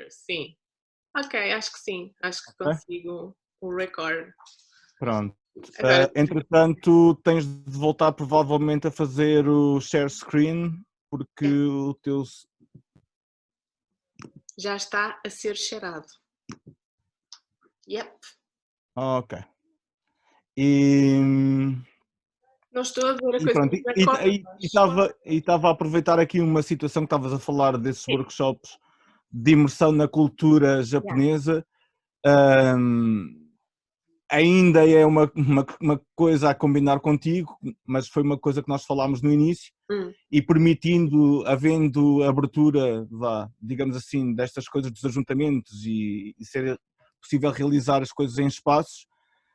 sim. Ok, acho que sim. Acho que Ok? consigo o record. Pronto. Agora Entretanto, tens de voltar provavelmente a fazer o share screen, porque é, o teu. já está a ser cheirado. Yep. Ok. E, Não estou a ver a e coisa pronto, do record, mas estava a aproveitar aqui uma situação que estavas a falar desses workshops de imersão na cultura yeah. japonesa. Ahm, Ainda é uma coisa a combinar contigo, mas foi uma coisa que nós falámos no início, e permitindo, havendo abertura, digamos assim, destas coisas dos ajuntamentos e ser possível realizar as coisas em espaços,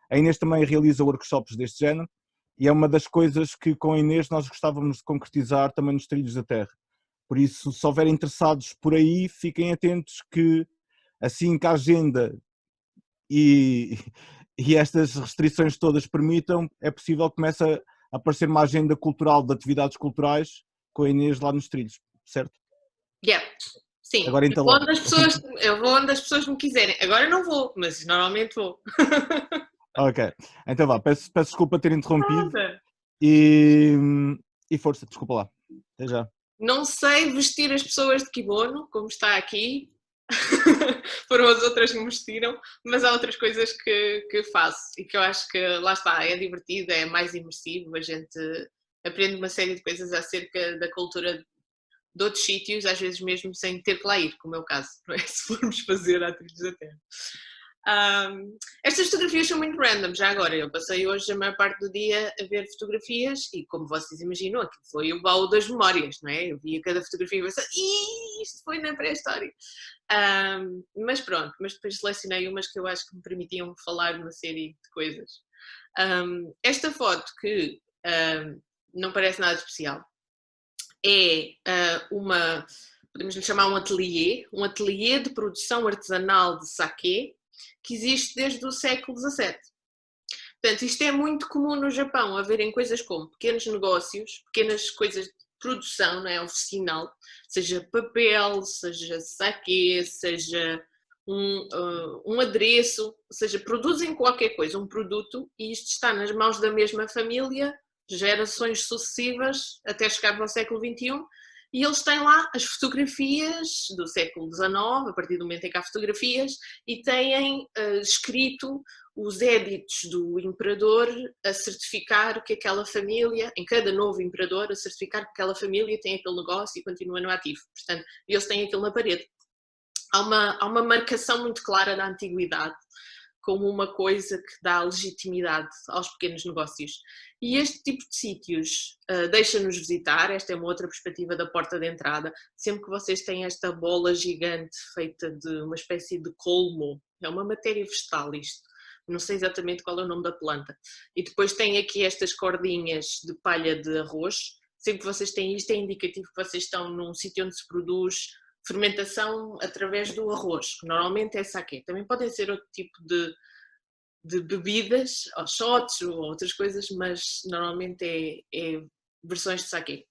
a Inês também realiza workshops deste género, e é uma das coisas que com a Inês nós gostávamos de concretizar também nos Trilhos da Terra. Por isso, se houverem interessados por aí, fiquem atentos que assim que a agenda e, e estas restrições todas permitam, é possível que comece a aparecer uma agenda cultural de atividades culturais com a Inês lá nos trilhos, certo? Yeah. Sim, Agora eu vou, então, onde as pessoas, eu vou onde as pessoas me quiserem. Agora não vou, mas normalmente vou. ok. Então peço desculpa ter interrompido Nada. e, e força, desculpa lá. Até já. Não sei vestir as pessoas de kimono, como está aqui. Foram as outras que me vestiram, mas há outras coisas que faço e que eu acho que lá está, é divertido, é mais imersivo, a gente aprende uma série de coisas acerca da cultura de outros sítios, às vezes mesmo sem ter que lá ir, como é o caso, não é? Se formos fazer a Trilhos da Terra. Estas fotografias são muito random, já agora. Eu passei hoje a maior parte do dia a ver fotografias e, como vocês imaginam, aquilo foi o baú das memórias, não é? Eu via cada fotografia e pensava, isto foi na pré-história. Mas pronto, mas depois selecionei umas que eu acho que me permitiam falar uma série de coisas. Esta foto que não parece nada especial é podemos lhe chamar um ateliê de produção artesanal de saquê que existe desde o século XVII. Portanto, isto é muito comum no Japão, haverem coisas como pequenos negócios, pequenas coisas de produção, não é, oficinal, seja papel, seja saquê, seja um adereço, ou seja, produzem qualquer coisa, um produto, e isto está nas mãos da mesma família, gerações sucessivas, até chegar ao século XXI, e eles têm lá as fotografias do século XIX, a partir do momento em que há fotografias, e têm escrito os éditos do imperador a certificar que aquela família, em cada novo imperador, a certificar que aquela família tem aquele negócio e continua no ativo. Portanto, eles têm aquilo na parede. Há uma marcação muito clara da antiguidade como uma coisa que dá legitimidade aos pequenos negócios. E este tipo de sítios deixa-nos visitar, esta é uma outra perspectiva da porta de entrada, sempre que vocês têm esta bola gigante feita de uma espécie de colmo, é uma matéria vegetal isto, não sei exatamente qual é o nome da planta, e depois tem aqui estas cordinhas de palha de arroz, sempre que vocês têm isto é indicativo que vocês estão num sítio onde se produz fermentação através do arroz, que normalmente é saquê. Também podem ser outro tipo de bebidas, ou shots, ou outras coisas, mas normalmente é versões de saquê.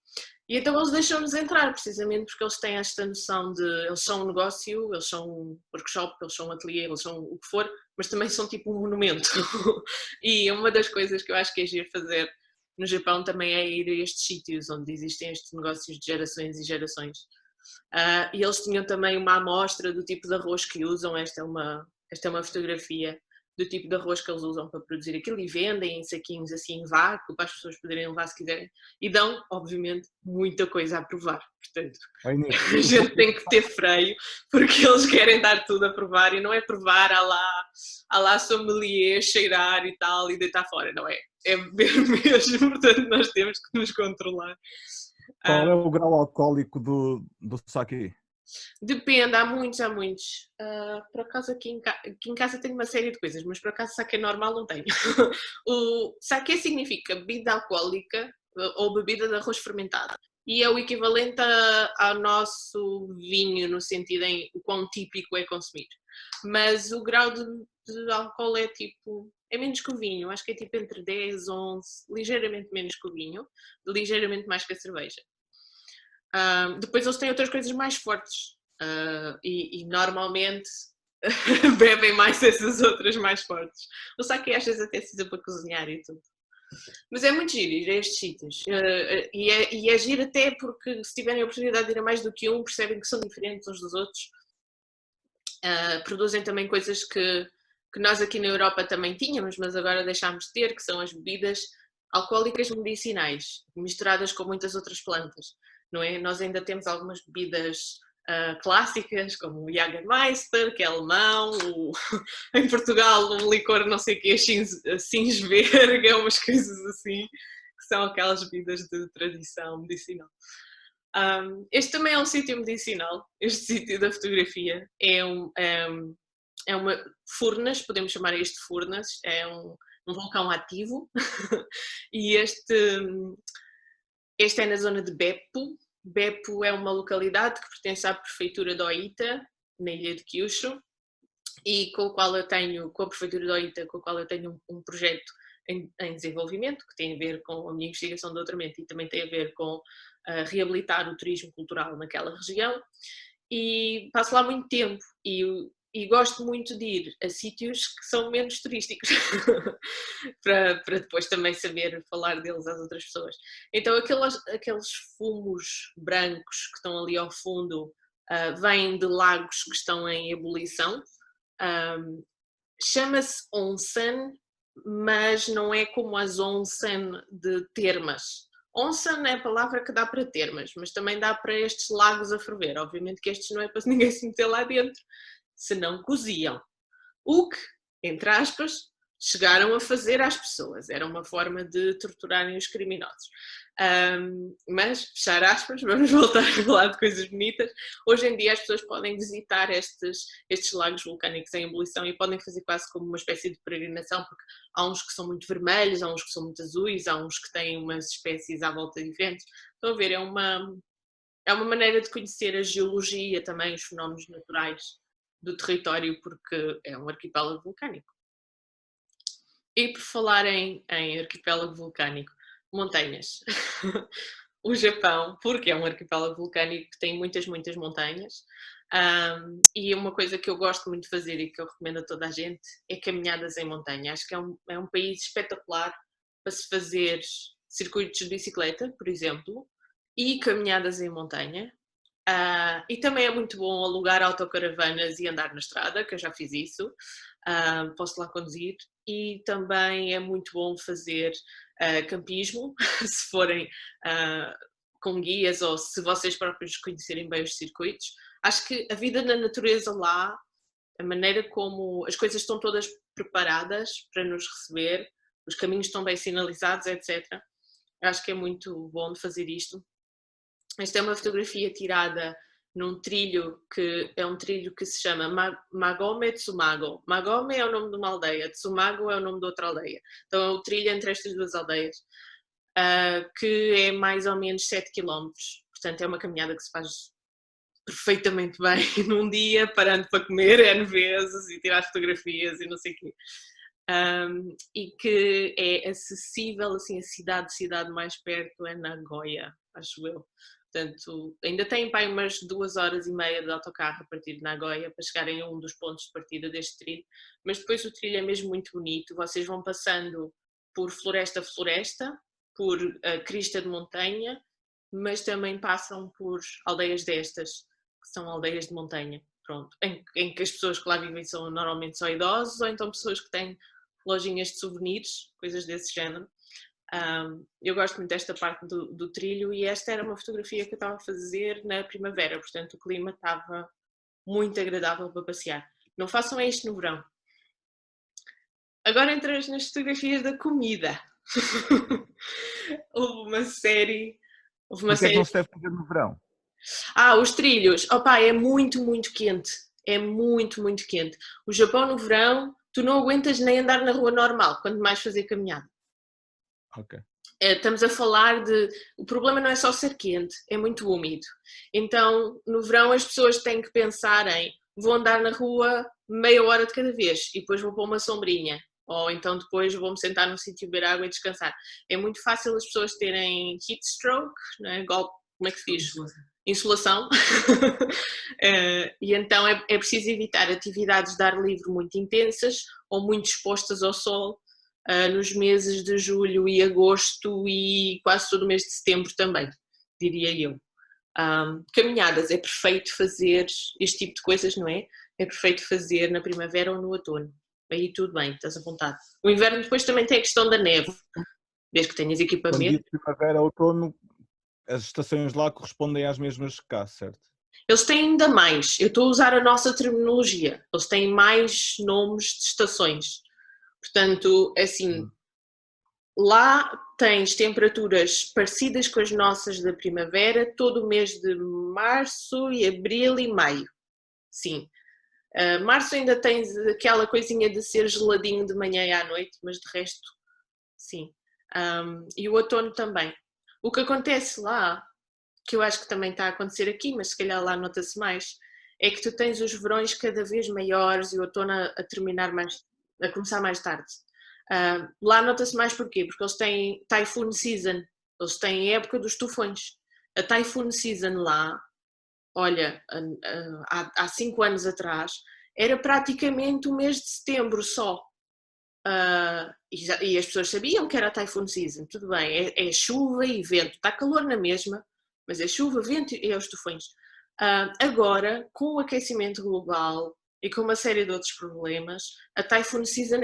E então eles deixam-nos entrar, precisamente porque eles têm esta noção de, eles são um negócio, eles são um workshop, eles são um ateliê, eles são o que for, mas também são tipo um monumento. E uma das coisas que eu acho que é giro fazer no Japão também é ir a estes sítios onde existem estes negócios de gerações e gerações. E eles tinham também uma amostra do tipo de arroz que usam, esta é uma fotografia do tipo de arroz que eles usam para produzir aquilo e vendem em saquinhos assim em vácuo para as pessoas poderem levar se quiserem e dão, obviamente, muita coisa a provar, portanto Oh, Inês, a gente tem que ter freio porque eles querem dar tudo a provar e não é provar à lá sommelier, cheirar e tal e deitar fora, não é? É beber mesmo, portanto nós temos que nos controlar. qual é o grau alcoólico do saque? Depende, há muitos, há muitos. Por acaso aqui em casa tenho uma série de coisas, mas por acaso saque normal não tenho. O saque significa bebida alcoólica ou bebida de arroz fermentada. E é o equivalente ao nosso vinho, no sentido em o quão típico é consumir. Mas o grau de álcool é tipo, é menos que o vinho, acho que é tipo entre 10, 11, ligeiramente menos que o vinho, ligeiramente mais que a cerveja. Depois eles têm outras coisas mais fortes. e normalmente bebem mais essas outras mais fortes. O sake às vezes até se usa para cozinhar e tudo. Mas é muito giro ir a estes sítios. E é giro até porque se tiverem a oportunidade de ir a mais do que um, percebem que são diferentes uns dos outros. Produzem também coisas que nós aqui na Europa também tínhamos, mas agora deixámos de ter, que são as bebidas alcoólicas medicinais, misturadas com muitas outras plantas, não é? Nós ainda temos algumas bebidas clássicas, como o Jägermeister, que é alemão, em Portugal um licor não sei o que, Singesberg, umas coisas assim, que são aquelas bebidas de tradição medicinal. Este também é um sítio medicinal, este sítio da fotografia é uma Furnas, podemos chamar este Furnas, é um vulcão ativo e este é na zona de Beppo. Beppo é uma localidade que pertence à prefeitura de Oita, na ilha de Kyushu, e com a prefeitura de Oita, com a qual eu tenho um projeto em desenvolvimento, que tem a ver com a minha investigação de doutoramento e também tem a ver com reabilitar o turismo cultural naquela região. E passo lá muito tempo e gosto muito de ir a sítios que são menos turísticos para depois também saber falar deles às outras pessoas. Então aqueles fumos brancos que estão ali ao fundo vêm de lagos que estão em ebulição. Chama-se onsen, mas não é como as onsen de termas. Onsen é a palavra que dá para termas, mas também dá para estes lagos a ferver. Obviamente que estes não é para ninguém se meter lá dentro, senão coziam. O que, entre aspas, chegaram a fazer às pessoas. Era uma forma de torturarem os criminosos. Mas, fechar aspas, vamos voltar a falar de coisas bonitas. Hoje em dia as pessoas podem visitar estes lagos vulcânicos em ebulição e podem fazer quase como uma espécie de peregrinação, porque há uns que são muito vermelhos, há uns que são muito azuis, há uns que têm umas espécies à volta diferentes. Estão a ver, é uma maneira de conhecer a geologia também, os fenómenos naturais do território, porque é um arquipélago vulcânico. E por falar em arquipélago vulcânico, montanhas. O Japão, porque é um arquipélago vulcânico que tem muitas, muitas montanhas. E uma coisa que eu gosto muito de fazer e que eu recomendo a toda a gente é caminhadas em montanha. Acho que é um país espetacular para se fazer circuitos de bicicleta, por exemplo, e caminhadas em montanha. E também é muito bom alugar autocaravanas e andar na estrada, que eu já fiz isso. Posso lá conduzir. E também é muito bom fazer campismo, se forem com guias ou se vocês próprios conhecerem bem os circuitos. Acho que a vida na natureza lá, a maneira como as coisas estão todas preparadas para nos receber, os caminhos estão bem sinalizados, etc. Acho que é muito bom de fazer isto. Esta é uma fotografia tirada num trilho que é um trilho que se chama Magome Tsumago. Magome é o nome de uma aldeia, Tsumago é o nome de outra aldeia. Então é o trilho entre estas duas aldeias, que é mais ou menos 7 km. Portanto é uma caminhada que se faz perfeitamente bem num dia, parando para comer N vezes e tirar fotografias e não sei o quê. E que é acessível, assim, a cidade mais perto é Nagoya, acho eu. Portanto, ainda têm para aí umas 2h30 de autocarro a partir de Nagoya para chegarem a um dos pontos de partida deste trilho, mas depois o trilho é mesmo muito bonito. Vocês vão passando por floresta a floresta, por crista de montanha, mas também passam por aldeias destas, que são aldeias de montanha, pronto, em que as pessoas que lá vivem são normalmente só idosos, ou então pessoas que têm lojinhas de souvenirs, coisas desse género. Eu gosto muito desta parte do trilho e esta era uma fotografia que eu estava a fazer na primavera, portanto o clima estava muito agradável para passear. Não façam isto no verão. Agora entras nas fotografias da comida. Houve uma série... O que é que não se deve fazer no verão? Os trilhos. Opa, é muito, muito quente. É muito, muito quente. O Japão no verão, tu não aguentas nem andar na rua normal, quanto mais fazer caminhada. Ok. Estamos a falar de... O problema não é só ser quente, é muito úmido. Então, no verão as pessoas têm que pensar em vou andar na rua meia hora de cada vez e depois vou pôr uma sombrinha. Ou então depois vou-me sentar num sítio, beber água e descansar. É muito fácil as pessoas terem heat stroke, não é? Golpe, como é que se diz? insolação. E então é preciso evitar atividades de ar livre muito intensas ou muito expostas ao sol nos meses de julho e agosto e quase todo o mês de setembro também, diria eu. Caminhadas, é perfeito fazer este tipo de coisas, não é? É perfeito fazer na primavera ou no outono. Aí tudo bem, estás à vontade. O inverno depois também tem a questão da neve, desde que tenhas equipamento. Quando diz primavera, outono, as estações lá correspondem às mesmas que cá, certo? Eles têm ainda mais, eu estou a usar a nossa terminologia, eles têm mais nomes de estações. Portanto, assim, lá tens temperaturas parecidas com as nossas da primavera, todo o mês de março e abril e maio. Sim. Março ainda tens aquela coisinha de ser geladinho de manhã e à noite, mas de resto, sim. E o outono também. O que acontece lá, que eu acho que também está a acontecer aqui, mas se calhar lá nota-se mais, é que tu tens os verões cada vez maiores e o outono a começar mais tarde. Lá nota-se mais porquê? Porque eles têm Typhoon Season, eles têm a época dos tufões. A Typhoon Season lá, olha, há 5 anos atrás, era praticamente o mês de setembro só. E as pessoas sabiam que era a Typhoon Season, tudo bem, é chuva e vento, está calor na mesma, mas é chuva, vento e os tufões. Agora, com o aquecimento global e com uma série de outros problemas, a Typhoon Season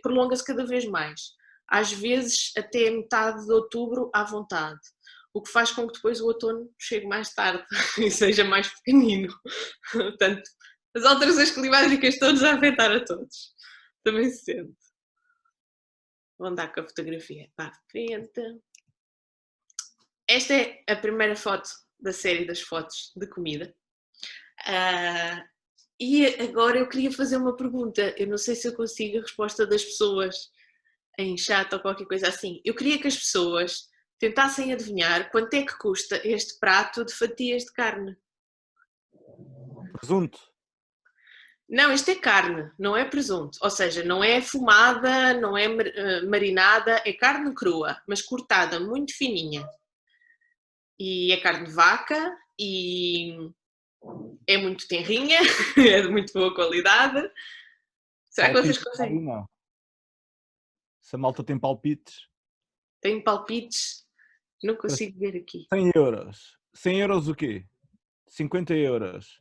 prolonga-se cada vez mais. Às vezes até metade de outubro à vontade. O que faz com que depois o outono chegue mais tarde e seja mais pequenino. Portanto, as alterações climáticas todas a afetar a todos. Também se sente. Vou andar com a fotografia para a frente. Esta é a primeira foto da série das fotos de comida. E agora eu queria fazer uma pergunta. Eu não sei se eu consigo a resposta das pessoas em chat ou qualquer coisa assim. Eu queria que as pessoas tentassem adivinhar quanto é que custa este prato de fatias de carne. Presunto. Não, isto é carne, não é presunto. Ou seja, não é fumada, não é marinada, é carne crua, mas cortada muito fininha. E é carne de vaca e é muito tenrinha, é de muito boa qualidade. Será que vocês conseguem? Não. Se a malta tem palpites. Tem palpites? Não consigo ver aqui. 100 euros. 100 euros o quê? 50 euros.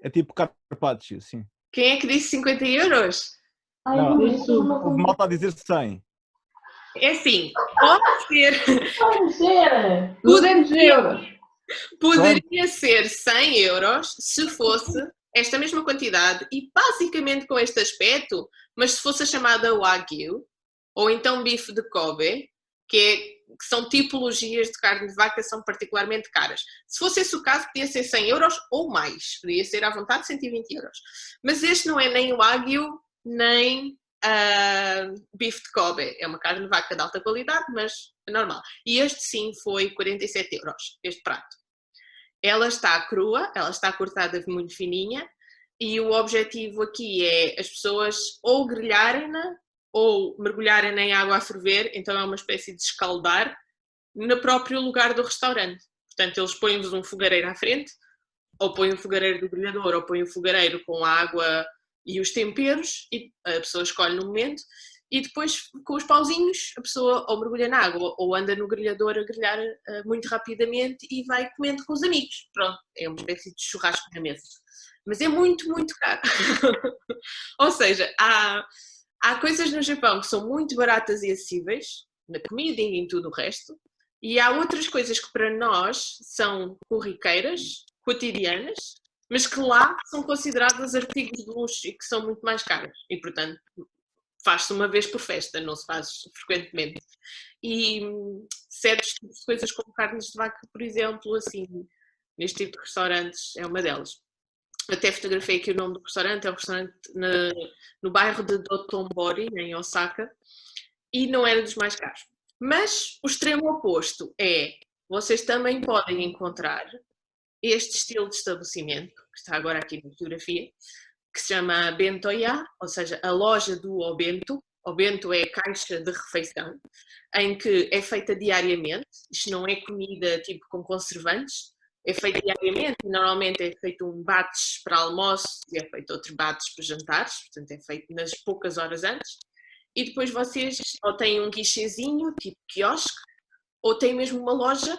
É tipo carpaccio, sim. Quem é que disse 50 euros? Não, houve malta a dizer 100. É assim, pode ser. Pode ser 200 euros. Poderia ser 100 euros se fosse esta mesma quantidade e basicamente com este aspecto, mas se fosse a chamada Wagyu, ou então bife de Kobe, que são tipologias de carne de vaca que são particularmente caras. Se fosse esse o caso, podia ser 100 euros ou mais, podia ser à vontade 120 euros. Mas este não é nem Wagyu, nem bife de Kobe. É uma carne de vaca de alta qualidade, mas é normal. E este sim foi 47 euros, este prato. Ela está crua, ela está cortada muito fininha e o objetivo aqui é as pessoas ou grelharem-na ou mergulharem em água a ferver, então é uma espécie de escaldar no próprio lugar do restaurante. Portanto, eles põem-vos um fogareiro à frente, ou põem um fogareiro do grelhador, ou põem um fogareiro com a água e os temperos, e a pessoa escolhe no momento, e depois com os pauzinhos a pessoa ou mergulha na água ou anda no grelhador a grelhar muito rapidamente e vai comendo com os amigos. Pronto, é uma espécie de churrasco na mesa. Mas é muito, muito caro. Ou seja, há coisas no Japão que são muito baratas e acessíveis, na comida e em tudo o resto, e há outras coisas que para nós são corriqueiras, cotidianas, mas que lá são consideradas artigos de luxo e que são muito mais caras. E, portanto, faz-se uma vez por festa, não se faz frequentemente. E certos tipos de coisas como carnes de vaca, por exemplo, assim, neste tipo de restaurantes, é uma delas. Até fotografei aqui o nome do restaurante, é um restaurante no bairro de Dotonbori, em Osaka, e não era dos mais caros. Mas o extremo oposto é, vocês também podem encontrar este estilo de estabelecimento, que está agora aqui na fotografia, que se chama Bentoya, ou seja, a loja do Obento. Obento é a caixa de refeição, em que é feita diariamente. Isto não é comida tipo com conservantes, é feito diariamente e normalmente é feito um batch para almoço e é feito outro batch para jantares, portanto é feito nas poucas horas antes. E depois vocês ou têm um guichezinho, tipo quiosque, ou têm mesmo uma loja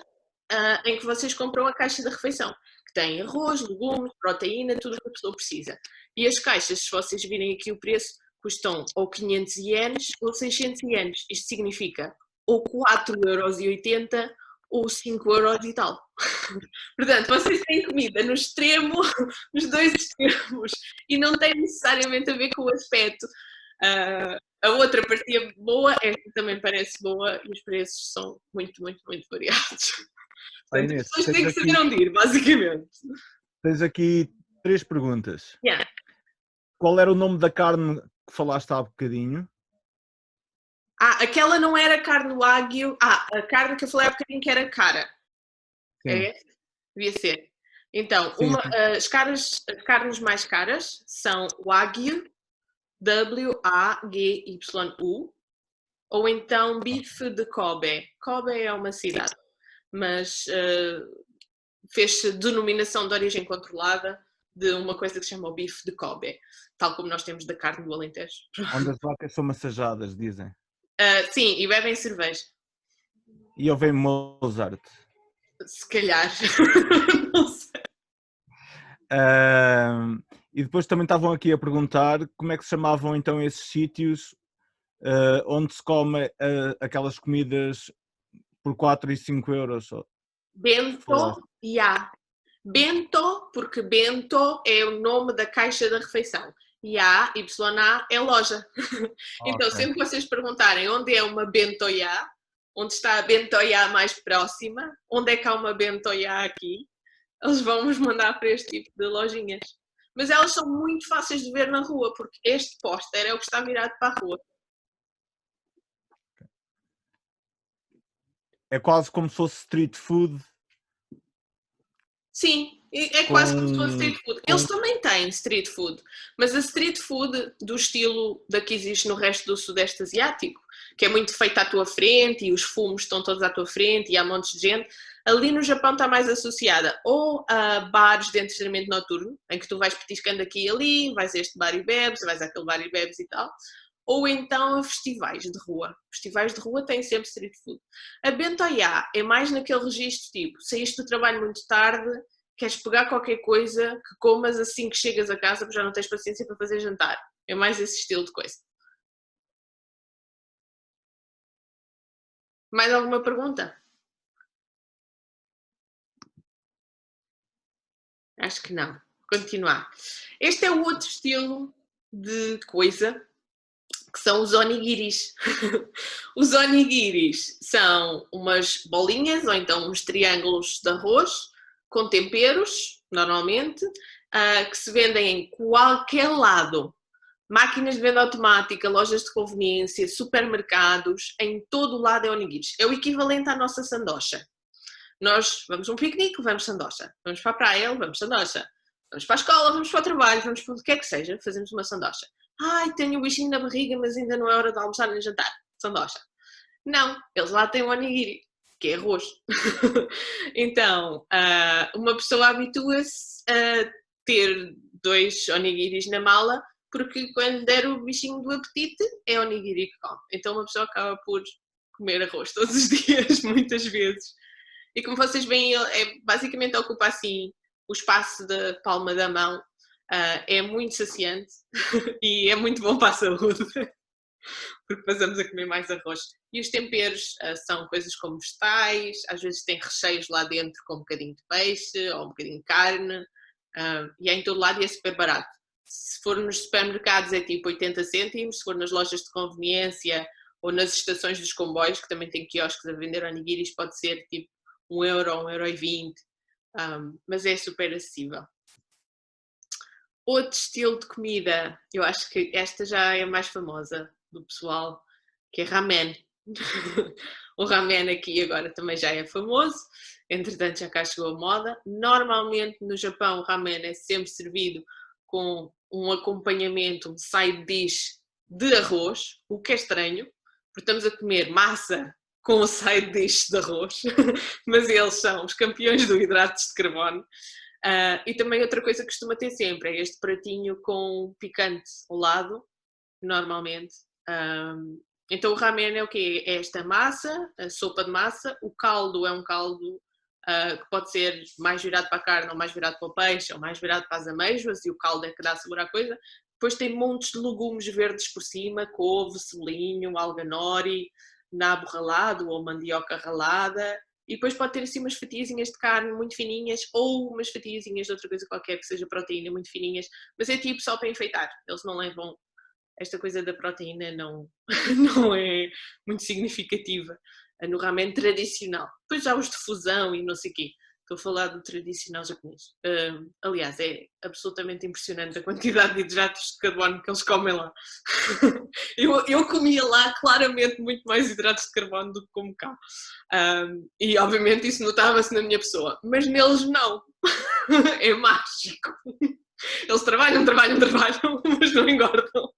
em que vocês compram a caixa da refeição, que tem arroz, legumes, proteína, tudo o que a pessoa precisa. E as caixas, se vocês virem aqui o preço, custam ou 500 ienes ou 600 ienes. Isto significa ou 4,80 € ou 5 € e tal. Portanto, vocês têm comida no extremo, nos dois extremos, e não tem necessariamente a ver com o aspecto. A outra parecia boa, esta também parece boa e os preços são muito, muito, muito variados. Portanto, as pessoas têm que saber onde ir, basicamente. Tens aqui 3 perguntas. Yeah. Qual era o nome da carne que falaste há bocadinho? Aquela não era carne wagyu. A carne que eu falei há bocadinho que era cara. Sim. É? Devia ser. Então, Sim. As carnes mais caras são wagyu, W-A-G-Y-U, ou então bife de Kobe. Kobe é uma cidade, mas fez-se denominação de origem controlada de uma coisa que se chama o bife de Kobe, tal como nós temos da carne do Alentejo. Onde as vacas são massajadas, dizem. Sim, e bebem cerveja. E ouvem Mozart. Se calhar. Não sei. E depois também estavam aqui a perguntar como é que se chamavam então esses sítios onde se come aquelas comidas por 4 e 5 euros. Bento, Bento, porque Bento é o nome da caixa da refeição. YA é loja. Então, sempre que vocês perguntarem onde é uma Bentoyá, onde está a Bentoyá mais próxima, onde é que há uma Bentoyá aqui, eles vão nos mandar para este tipo de lojinhas. Mas elas são muito fáceis de ver na rua, porque este póster é o que está virado para a rua. É quase como se fosse street food. Sim, é quase como se fosse street food. Eles também têm street food, mas a street food do estilo da que existe no resto do Sudeste Asiático, que é muito feita à tua frente e os fumos estão todos à tua frente e há montes de gente, ali no Japão está mais associada ou a bares de entretenimento noturno, em que tu vais petiscando aqui e ali, vais a este bar e bebes, vais àquele bar e bebes e tal, ou então a festivais de rua. Festivais de rua têm sempre street food. A Bentoyá é mais naquele registro tipo, saíste do trabalho muito tarde, queres pegar qualquer coisa que comas assim que chegas a casa, porque já não tens paciência para fazer jantar. É mais esse estilo de coisa. Mais alguma pergunta? Acho que não. Continuar. Este é o outro estilo de coisa, que são os onigiris. Os onigiris são umas bolinhas ou então uns triângulos de arroz com temperos, normalmente, que se vendem em qualquer lado. Máquinas de venda automática, lojas de conveniência, supermercados, em todo o lado é onigiris. É o equivalente à nossa sandocha. Nós vamos a um piquenique, levamos sandocha. Vamos para a praia, levamos sandocha. Vamos para a escola, vamos para o trabalho, vamos para o que é que seja, fazemos uma sandocha. Ai, tenho um bichinho na barriga, mas ainda não é hora de almoçar nem jantar. Sandocha. Não, eles lá têm o onigiri, que é arroz. Então, uma pessoa habitua-se a ter 2 onigiris na mala, porque quando der o bichinho do apetite, é onigiri que come. Então uma pessoa acaba por comer arroz todos os dias, muitas vezes. E como vocês veem, basicamente ocupa assim o espaço da palma da mão. É muito saciante e é muito bom para a saúde, porque passamos a comer mais arroz. E os temperos são coisas como vegetais, às vezes tem recheios lá dentro com um bocadinho de peixe ou um bocadinho de carne, e é em todo lado e é super barato. Se for nos supermercados é tipo 80 cêntimos, se for nas lojas de conveniência ou nas estações dos comboios, que também tem quiosques a vender onigiris, pode ser tipo 1 euro, 1,20 €, mas é super acessível. Outro estilo de comida, eu acho que esta já é a mais famosa do pessoal, que é ramen. O ramen aqui agora também já é famoso, entretanto já cá chegou a moda. Normalmente no Japão o ramen é sempre servido com um acompanhamento, um side dish de arroz, o que é estranho, porque estamos a comer massa com o side dish de arroz, mas eles são os campeões do hidratos de carbono. E também outra coisa que costuma ter sempre é este pratinho com picante ao lado, normalmente. Então o ramen é o quê? É esta massa, a sopa de massa, o caldo é um caldo que pode ser mais virado para a carne, ou mais virado para o peixe, ou mais virado para as amêijoas, e o caldo é que dá sabor à coisa. Depois tem montes de legumes verdes por cima, couve, cebolinho, alga nori, nabo ralado ou mandioca ralada. E depois pode ter assim umas fatiazinhas de carne muito fininhas ou umas fatiazinhas de outra coisa qualquer que seja proteína muito fininhas, mas é tipo só para enfeitar. Eles não levam esta coisa da proteína, não, não é muito significativa no ramen tradicional. Depois já os de fusão e não sei o quê. Estou a falar do tradicional japonês. Aliás, é absolutamente impressionante a quantidade de hidratos de carbono que eles comem lá. Eu comia lá claramente muito mais hidratos de carbono do que como cá. E obviamente isso notava-se na minha pessoa. Mas neles não. É mágico. Eles trabalham, mas não engordam.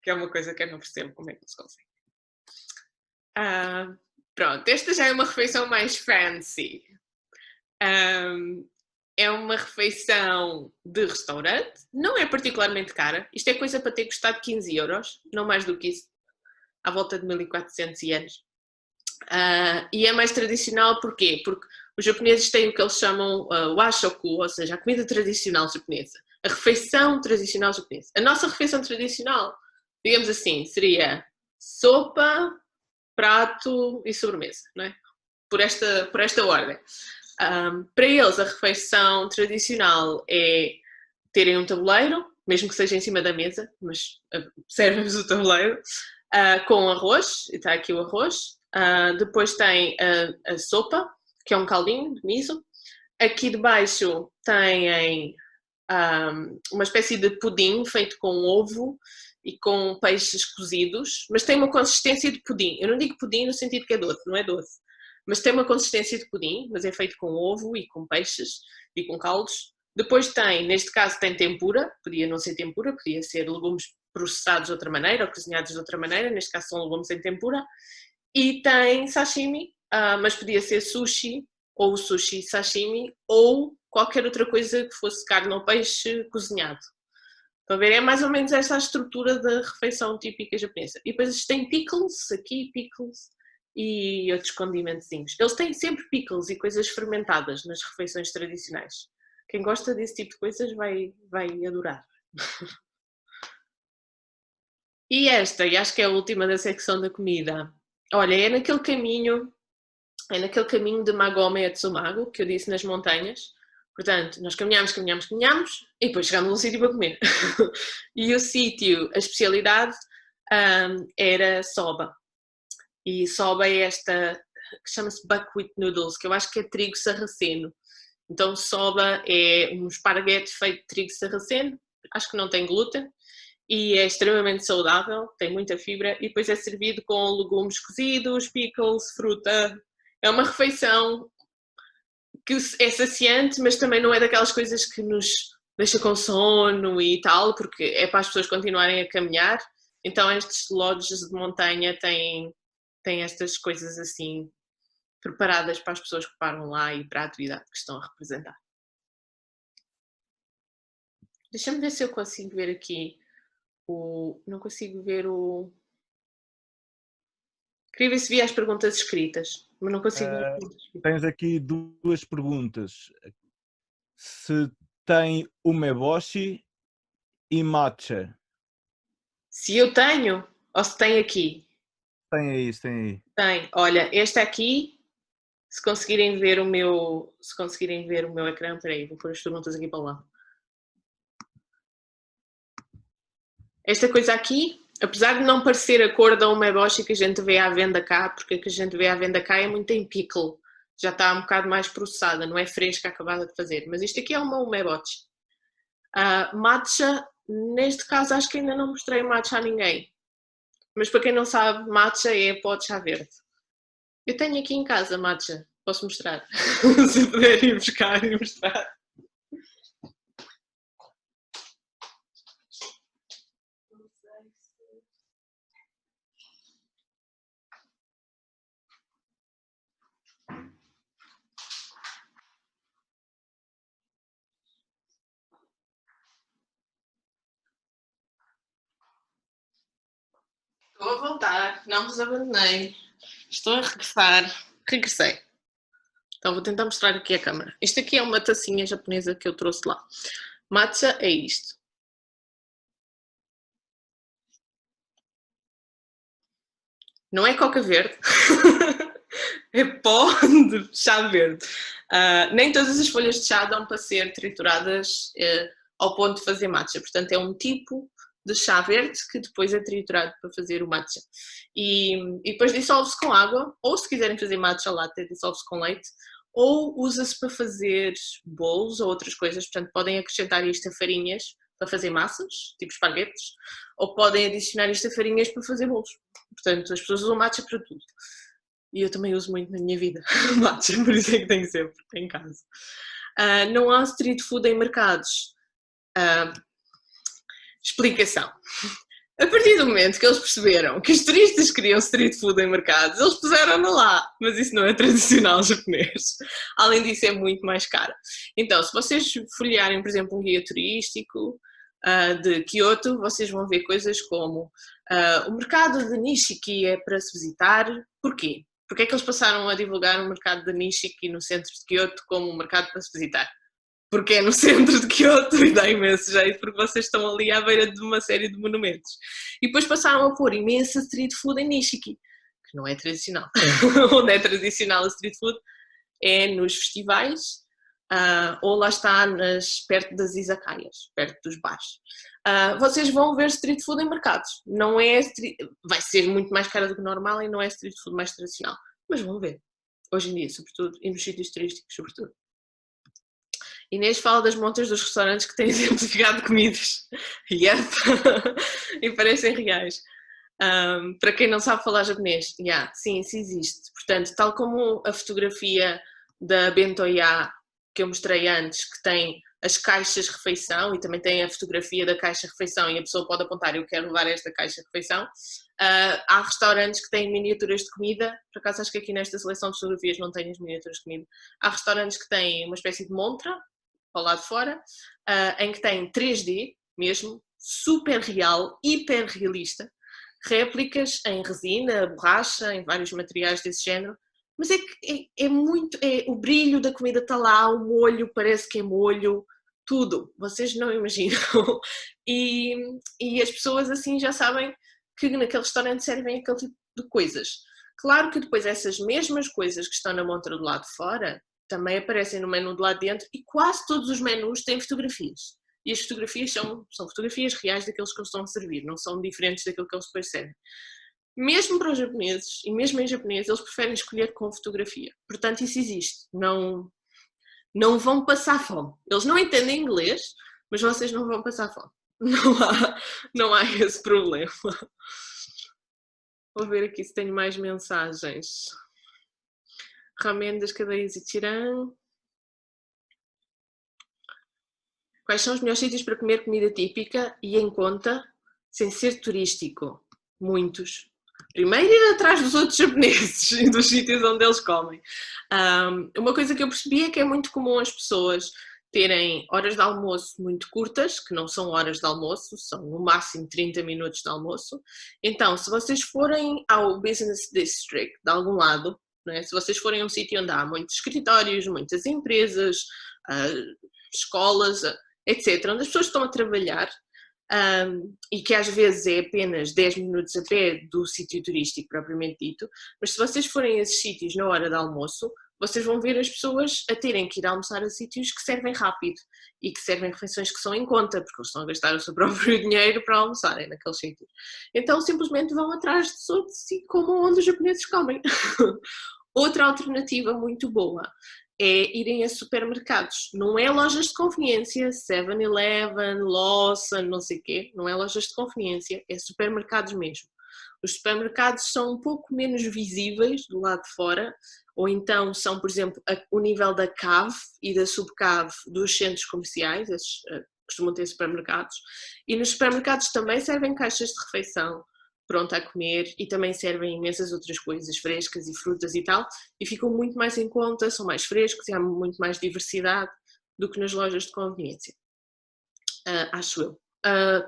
Que é uma coisa que eu não percebo como é que eles conseguem. Pronto, esta já é uma refeição mais fancy. É uma refeição de restaurante, não é particularmente cara. Isto é coisa para ter custado 15 euros, não mais do que isso, à volta de 1400 ienes. E é mais tradicional porquê? Porque os japoneses têm o que eles chamam washoku, ou seja, a comida tradicional japonesa. A refeição tradicional japonesa. A nossa refeição tradicional, digamos assim, seria sopa, prato e sobremesa, não é? Por esta ordem. Para eles, a refeição tradicional é terem um tabuleiro, mesmo que seja em cima da mesa, mas servem-vos o tabuleiro, com arroz, e está aqui o arroz. Depois tem a sopa, que é um caldinho de miso. Aqui debaixo têm uma espécie de pudim feito com ovo e com peixes cozidos, mas tem uma consistência de pudim. Eu não digo pudim no sentido que é doce, não é doce, mas tem uma consistência de pudim, mas é feito com ovo e com peixes e com caldos. Depois tem, neste caso, tem tempura, podia não ser tempura, podia ser legumes processados de outra maneira ou cozinhados de outra maneira, neste caso são legumes em tempura. E tem sashimi, mas podia ser sushi, ou sushi sashimi, ou qualquer outra coisa que fosse carne ou peixe cozinhado. Estão a ver? É mais ou menos essa a estrutura da refeição típica japonesa. E depois tem pickles, aqui pickles, e outros condimentozinhos. Eles têm sempre pickles e coisas fermentadas nas refeições tradicionais. Quem gosta desse tipo de coisas vai adorar. E esta, e acho que é a última da secção da comida. Olha, é naquele caminho de Magome a Tsumago, que eu disse nas montanhas. Portanto, nós caminhámos, e depois chegámos a um sítio para comer. E o sítio, a especialidade, era soba. E soba é esta, que chama-se buckwheat noodles, que eu acho que é trigo sarraceno. Então soba é um esparguete feito de trigo sarraceno, acho que não tem glúten, e é extremamente saudável, tem muita fibra, e depois é servido com legumes cozidos, pickles, fruta. É uma refeição que é saciante, mas também não é daquelas coisas que nos deixa com sono e tal, porque é para as pessoas continuarem a caminhar. Então estes lodges de montanha têm estas coisas assim preparadas para as pessoas que param lá e para a atividade que estão a representar. Deixa-me ver se eu consigo ver aqui não consigo ver o... Queria ver se via as perguntas escritas, mas não consigo ver. Tens aqui duas perguntas. Se tem umeboshi e matcha. Se eu tenho, ou se tem aqui? Tem aí, tem aí. Tem. Olha, este aqui, se conseguirem ver o meu ecrã, peraí, vou pôr as perguntas aqui para lá. Esta coisa aqui, apesar de não parecer a cor da umeboshi que a gente vê à venda cá, porque a que a gente vê à venda cá é muito em pickle, já está um bocado mais processada, não é fresca, acabada de fazer. Mas isto aqui é uma umeboshi. Matcha, neste caso acho que ainda não mostrei matcha a ninguém. Mas para quem não sabe, matcha é pó de chá verde. Eu tenho aqui em casa matcha, posso mostrar. Se puder ir buscar e mostrar. Estou a voltar, não vos abandonei. Estou a regressar. Regressei. Então vou tentar mostrar aqui a câmera. Isto aqui é uma tacinha japonesa que eu trouxe lá. Matcha é isto. Não é coca verde. É pó de chá verde. Nem todas as folhas de chá dão para ser trituradas ao ponto de fazer matcha. Portanto, é um tipo de chá verde que depois é triturado para fazer o matcha. E depois dissolve-se com água, ou se quiserem fazer matcha latte, dissolve-se com leite, ou usa-se para fazer bolos ou outras coisas. Portanto, podem acrescentar isto a farinhas para fazer massas, tipo esparguetes, ou podem adicionar isto a farinhas para fazer bolos. Portanto, as pessoas usam matcha para tudo. E eu também uso muito na minha vida matcha, por isso é que tenho sempre em casa. Não há street food em mercados. Explicação. A partir do momento que eles perceberam que os turistas queriam street food em mercados, eles puseram-na lá, mas isso não é tradicional japonês. Além disso, é muito mais caro. Então, se vocês folhearem, por exemplo, um guia turístico de Kyoto, vocês vão ver coisas como o mercado de Nishiki é para se visitar. Porquê? Porque é que eles passaram a divulgar o mercado de Nishiki no centro de Kyoto como um mercado para se visitar? Porque é no centro de Kyoto e dá imenso jeito, porque vocês estão ali à beira de uma série de monumentos. E depois passaram a pôr imensa street food em Nishiki, que não é tradicional. Onde é tradicional a street food é nos festivais, ou lá está perto das izakayas, perto dos bares. Vocês vão ver street food em mercados. Não é vai ser muito mais cara do que normal e não é street food mais tradicional. Mas vão ver. Hoje em dia, sobretudo, e nos sítios turísticos, sobretudo. Inês fala das montas dos restaurantes que têm exemplificado comidas. Yep. E parecem reais. Para quem não sabe falar japonês, sim, isso existe. Portanto, tal como a fotografia da Bentoya que eu mostrei antes, que tem as caixas de refeição e também tem a fotografia da caixa de refeição e a pessoa pode apontar, eu quero levar esta caixa de refeição. Há restaurantes que têm miniaturas de comida, por acaso acho que aqui nesta seleção de fotografias não tem as miniaturas de comida. Há restaurantes que têm uma espécie de montra, ao lado de fora, em que tem 3D mesmo, super real, hiper realista, réplicas em resina, borracha, em vários materiais desse género, mas é muito, o brilho da comida está lá, o molho parece que é molho, tudo, vocês não imaginam. E as pessoas assim já sabem que naquele restaurante servem aquele tipo de coisas. Claro que depois essas mesmas coisas que estão na montra do lado de fora também aparecem no menu do lado de dentro e quase todos os menus têm fotografias. E as fotografias são fotografias reais daqueles que eles estão a servir, não são diferentes daquilo que eles depois servem. Mesmo para os japoneses, e mesmo em japonês, eles preferem escolher com fotografia. Portanto, isso existe. Não vão passar fome. Eles não entendem inglês, mas vocês não vão passar fome. Não há esse problema. Vou ver aqui se tenho mais mensagens. Ramen das cadeias Ichiran. Quais são os melhores sítios para comer comida típica e em conta, sem ser turístico? Muitos. Primeiro ir atrás dos outros japoneses e dos sítios onde eles comem. Uma coisa que eu percebi é que é muito comum as pessoas terem horas de almoço muito curtas, que não são horas de almoço, são no máximo 30 minutos de almoço. Então, se vocês forem ao Business District de algum lado, né, se vocês forem a um sítio onde há muitos escritórios, muitas empresas, escolas, etc., onde as pessoas estão a trabalhar, e que às vezes é apenas 10 minutos a pé do sítio turístico propriamente dito, mas se vocês forem a esses sítios na hora de almoço, vocês vão ver as pessoas a terem que ir almoçar a sítios que servem rápido e que servem refeições que são em conta, porque eles estão a gastar o seu próprio dinheiro para almoçarem naqueles sítios. Então simplesmente vão atrás dos outros e comam onde os japoneses comem. Outra alternativa muito boa é irem a supermercados. Não é lojas de conveniência, 7-Eleven, Lawson, não sei o quê. Não é lojas de conveniência, é supermercados mesmo. Os supermercados são um pouco menos visíveis do lado de fora, ou então são, por exemplo, o nível da cave e da subcave dos centros comerciais, esses costumam ter supermercados, e nos supermercados também servem caixas de refeição pronta a comer e também servem imensas outras coisas frescas e frutas e tal, e ficam muito mais em conta, são mais frescos e há muito mais diversidade do que nas lojas de conveniência, acho eu.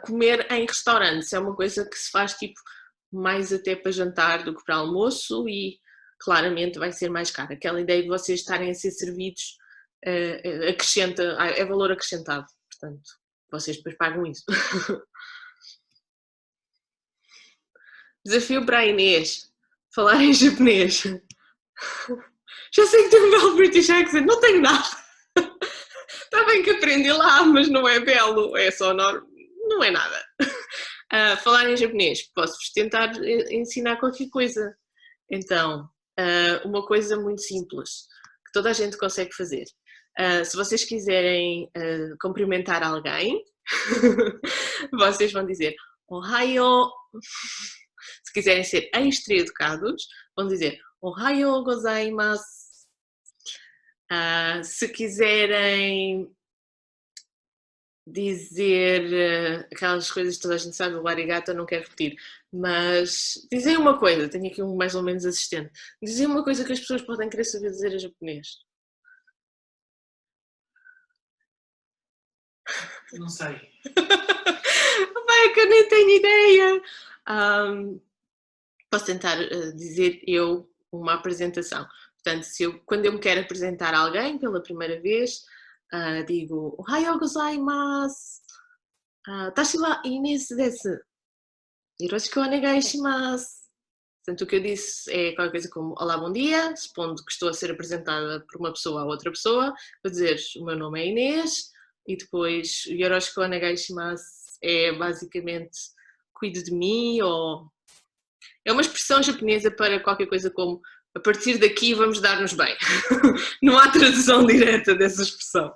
Comer em restaurantes é uma coisa que se faz tipo mais até para jantar do que para almoço e claramente vai ser mais caro. Aquela ideia de vocês estarem a ser servidos é valor acrescentado, portanto, vocês depois pagam isso. Desafio para a Inês, falar em japonês. Já sei que tem um belo British accent, não tenho nada. Está bem que aprendi lá, mas não é belo, é só não é nada. Falar em japonês, posso-vos tentar ensinar qualquer coisa. Então, uma coisa muito simples, que toda a gente consegue fazer. Se vocês quiserem cumprimentar alguém, vocês vão dizer Ohayo. Se quiserem ser extra educados, vão dizer Ohayo gozaimasu. Se quiserem dizer aquelas coisas que toda a gente sabe, o arigato eu não quero repetir, mas dizer uma coisa, tenho aqui um mais ou menos assistente, dizer uma coisa que as pessoas podem querer saber dizer em japonês. Não sei. Vai, que eu nem tenho ideia. Posso tentar dizer eu uma apresentação. Portanto, quando eu me quero apresentar a alguém pela primeira vez, digo Ohayo gozaimasu, tashi wa Inês desu, yoroshiku onegai shimasu. Portanto, o que eu disse é qualquer coisa como olá, bom dia, supondo que estou a ser apresentada por uma pessoa a outra pessoa, vou dizer o meu nome é Inês, e depois yoroshiku onegai shimasu é basicamente cuide de mim, ou é uma expressão japonesa para qualquer coisa como a partir daqui vamos dar-nos bem. Não há tradução direta dessa expressão.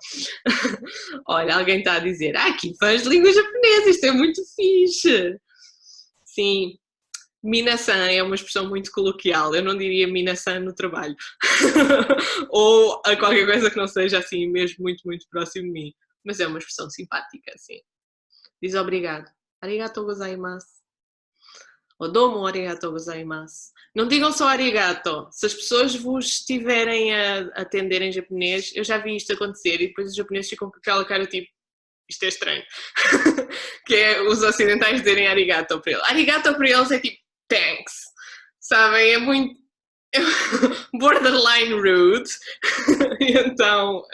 Olha, alguém está a dizer, aqui faz língua japonesa, isto é muito fixe. Sim, minasan é uma expressão muito coloquial, eu não diria minasan no trabalho. Ou a qualquer coisa que não seja assim mesmo muito, muito próximo de mim. Mas é uma expressão simpática, sim. Diz obrigado. Arigatou gozaimasu. Ou domo arigatou gozaimasu. Não digam só arigato. Se as pessoas vos estiverem a atender em japonês, eu já vi isto acontecer e depois os japoneses ficam com aquela cara tipo, isto é estranho. Que é os ocidentais dizerem arigato para eles. Arigato para eles é tipo, thanks. Sabem? É muito borderline rude. Então,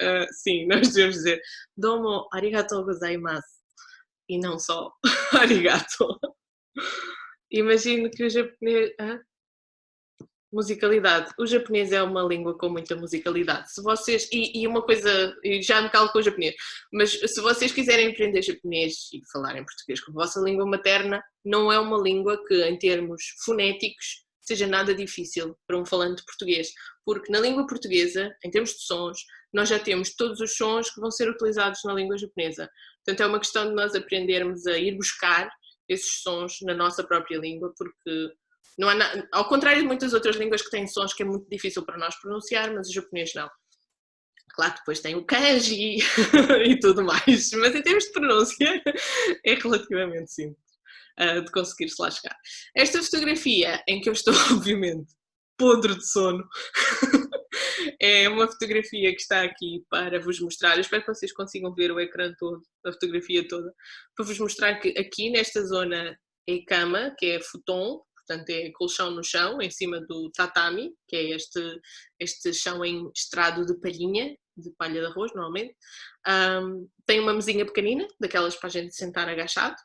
sim, nós devemos dizer domo arigatou gozaimasu. E não só arigato. Imagino que o japonês... Musicalidade. O japonês é uma língua com muita musicalidade. Se vocês... E uma coisa... E já me calo com o japonês. Mas se vocês quiserem aprender japonês e falar em português como vossa língua materna, não é uma língua que, em termos fonéticos, seja nada difícil para um falante de português. Porque na língua portuguesa, em termos de sons, nós já temos todos os sons que vão ser utilizados na língua japonesa. Portanto, é uma questão de nós aprendermos a ir buscar esses sons na nossa própria língua, porque não há ao contrário de muitas outras línguas que têm sons que é muito difícil para nós pronunciar, mas o japonês não. Claro que depois tem o kanji e tudo mais, mas em termos de pronúncia é relativamente simples de conseguir-se lá chegar. Esta fotografia, em que eu estou obviamente podre de sono, é uma fotografia que está aqui para vos mostrar. Eu espero que vocês consigam ver o ecrã todo, a fotografia toda, para vos mostrar que aqui nesta zona é cama, que é futon, portanto é colchão no chão, em cima do tatami, que é este chão em estrado de palhinha, de palha de arroz, normalmente. Tem uma mesinha pequenina, daquelas para a gente sentar agachado,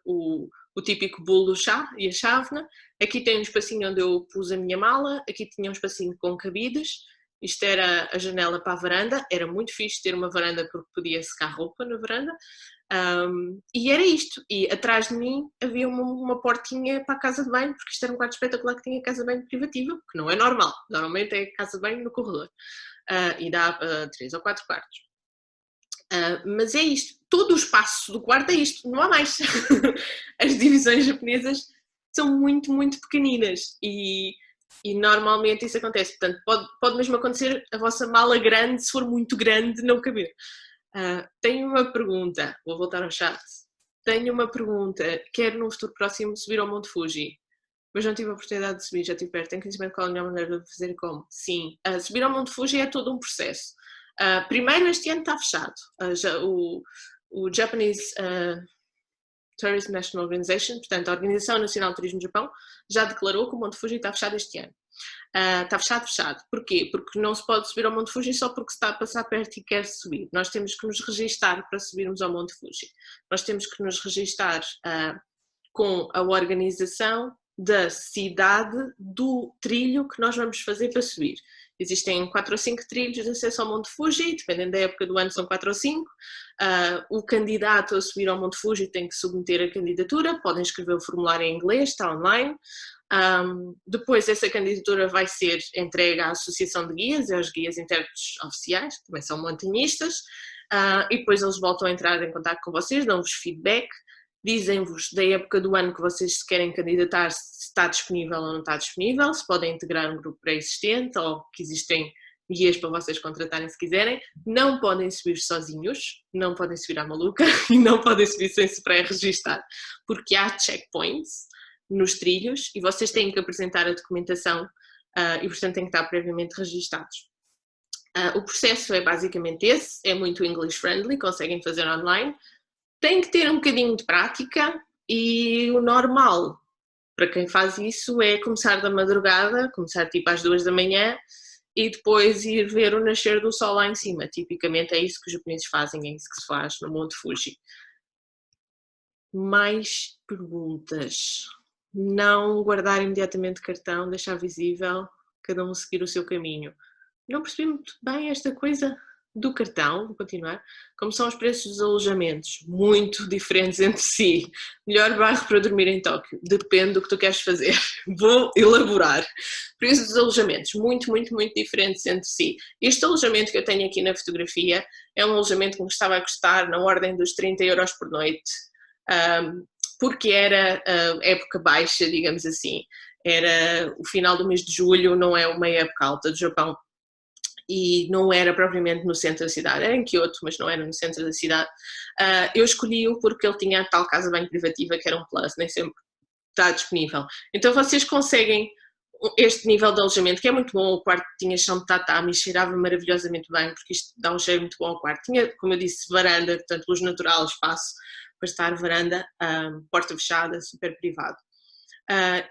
o típico bolo do chá e a chávena. Aqui tem um espacinho onde eu pus a minha mala, aqui tinha um espacinho com cabides, isto era a janela para a varanda, era muito fixe ter uma varanda porque podia secar roupa na varanda, e era isto, e atrás de mim havia uma portinha para a casa de banho, porque isto era um quarto espetacular que tinha casa de banho privativa, que não é normal, normalmente é casa de banho no corredor, e dá 3 ou 4 quartos. Mas é isto, todo o espaço do quarto é isto, não há mais. As divisões japonesas são muito, muito pequeninas e normalmente isso acontece. Portanto, pode mesmo acontecer a vossa mala grande, se for muito grande, não caber. Tenho uma pergunta, vou voltar ao chat. Tenho uma pergunta, quero num futuro próximo subir ao Monte Fuji, mas não tive a oportunidade de subir, já estive perto. Tenho conhecimento de qual é a melhor maneira de fazer e como? Sim, subir ao Monte Fuji é todo um processo. Primeiro, este ano está fechado. O Japanese Tourism National Organization, portanto a Organização Nacional de Turismo do Japão, já declarou que o Monte Fuji está fechado este ano. Está fechado. Porquê? Porque não se pode subir ao Monte Fuji só porque se está a passar perto e quer subir. Nós temos que nos registar para subirmos ao Monte Fuji. Nós temos que nos registar com a organização da cidade do trilho que nós vamos fazer para subir. Existem 4 ou 5 trilhos de acesso ao Monte Fuji, dependendo da época do ano são 4 ou 5. O candidato a subir ao Monte Fuji tem que submeter a candidatura, podem escrever o formulário em inglês, está online. Depois essa candidatura vai ser entregue à Associação de Guias e aos guias intérpretes oficiais, que também são montanhistas, e depois eles voltam a entrar em contato com vocês, dão-vos feedback, dizem-vos da época do ano que vocês se querem candidatar, se está disponível ou não está disponível, se podem integrar um grupo pré-existente ou que existem guias para vocês contratarem se quiserem. Não podem subir sozinhos, não podem subir à maluca e não podem subir sem se pré-registar, porque há checkpoints nos trilhos e vocês têm que apresentar a documentação e portanto têm que estar previamente registados. O processo é basicamente esse, é muito English friendly, conseguem fazer online. Tem que ter um bocadinho de prática e o normal para quem faz isso é começar da madrugada, começar tipo às 2 da manhã e depois ir ver o nascer do sol lá em cima. Tipicamente é isso que os japoneses fazem, é isso que se faz no Monte Fuji. Mais perguntas? Não guardar imediatamente cartão, deixar visível, cada um seguir o seu caminho. Não percebi muito bem esta coisa do cartão, vou continuar. Como são os preços dos alojamentos? Muito diferentes entre si. Melhor bairro para dormir em Tóquio? Depende do que tu queres fazer. Vou elaborar. Preços dos alojamentos? Muito diferentes entre si. Este alojamento que eu tenho aqui na fotografia é um alojamento que me estava a custar na ordem dos 30 euros por noite, porque era época baixa, digamos assim. Era o final do mês de julho, não é uma época alta do Japão. E não era propriamente no centro da cidade, era em Kyoto, mas não era no centro da cidade. Eu escolhi-o porque ele tinha a tal casa bem privativa que era um plus, nem sempre está disponível. Então vocês conseguem este nível de alojamento, que é muito bom. O quarto tinha chão de tatame e cheirava maravilhosamente bem, porque isto dá um cheiro muito bom ao quarto. Tinha, como eu disse, varanda, portanto luz natural, espaço para estar varanda, porta fechada, super privado.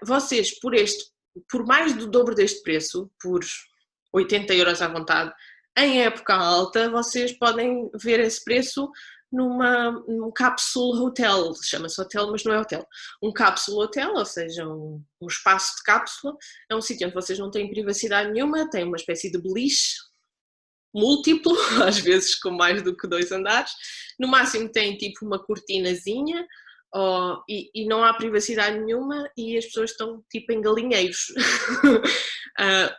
Vocês, por mais do dobro deste preço, por 80 euros à vontade, em época alta, vocês podem ver esse preço num capsule hotel, chama-se hotel, mas não é hotel. Um capsule hotel, ou seja, um espaço de cápsula, é um sítio onde vocês não têm privacidade nenhuma, tem uma espécie de beliche múltiplo, às vezes com mais do que 2 andares, no máximo tem tipo uma cortinazinha, e não há privacidade nenhuma e as pessoas estão tipo em galinheiros.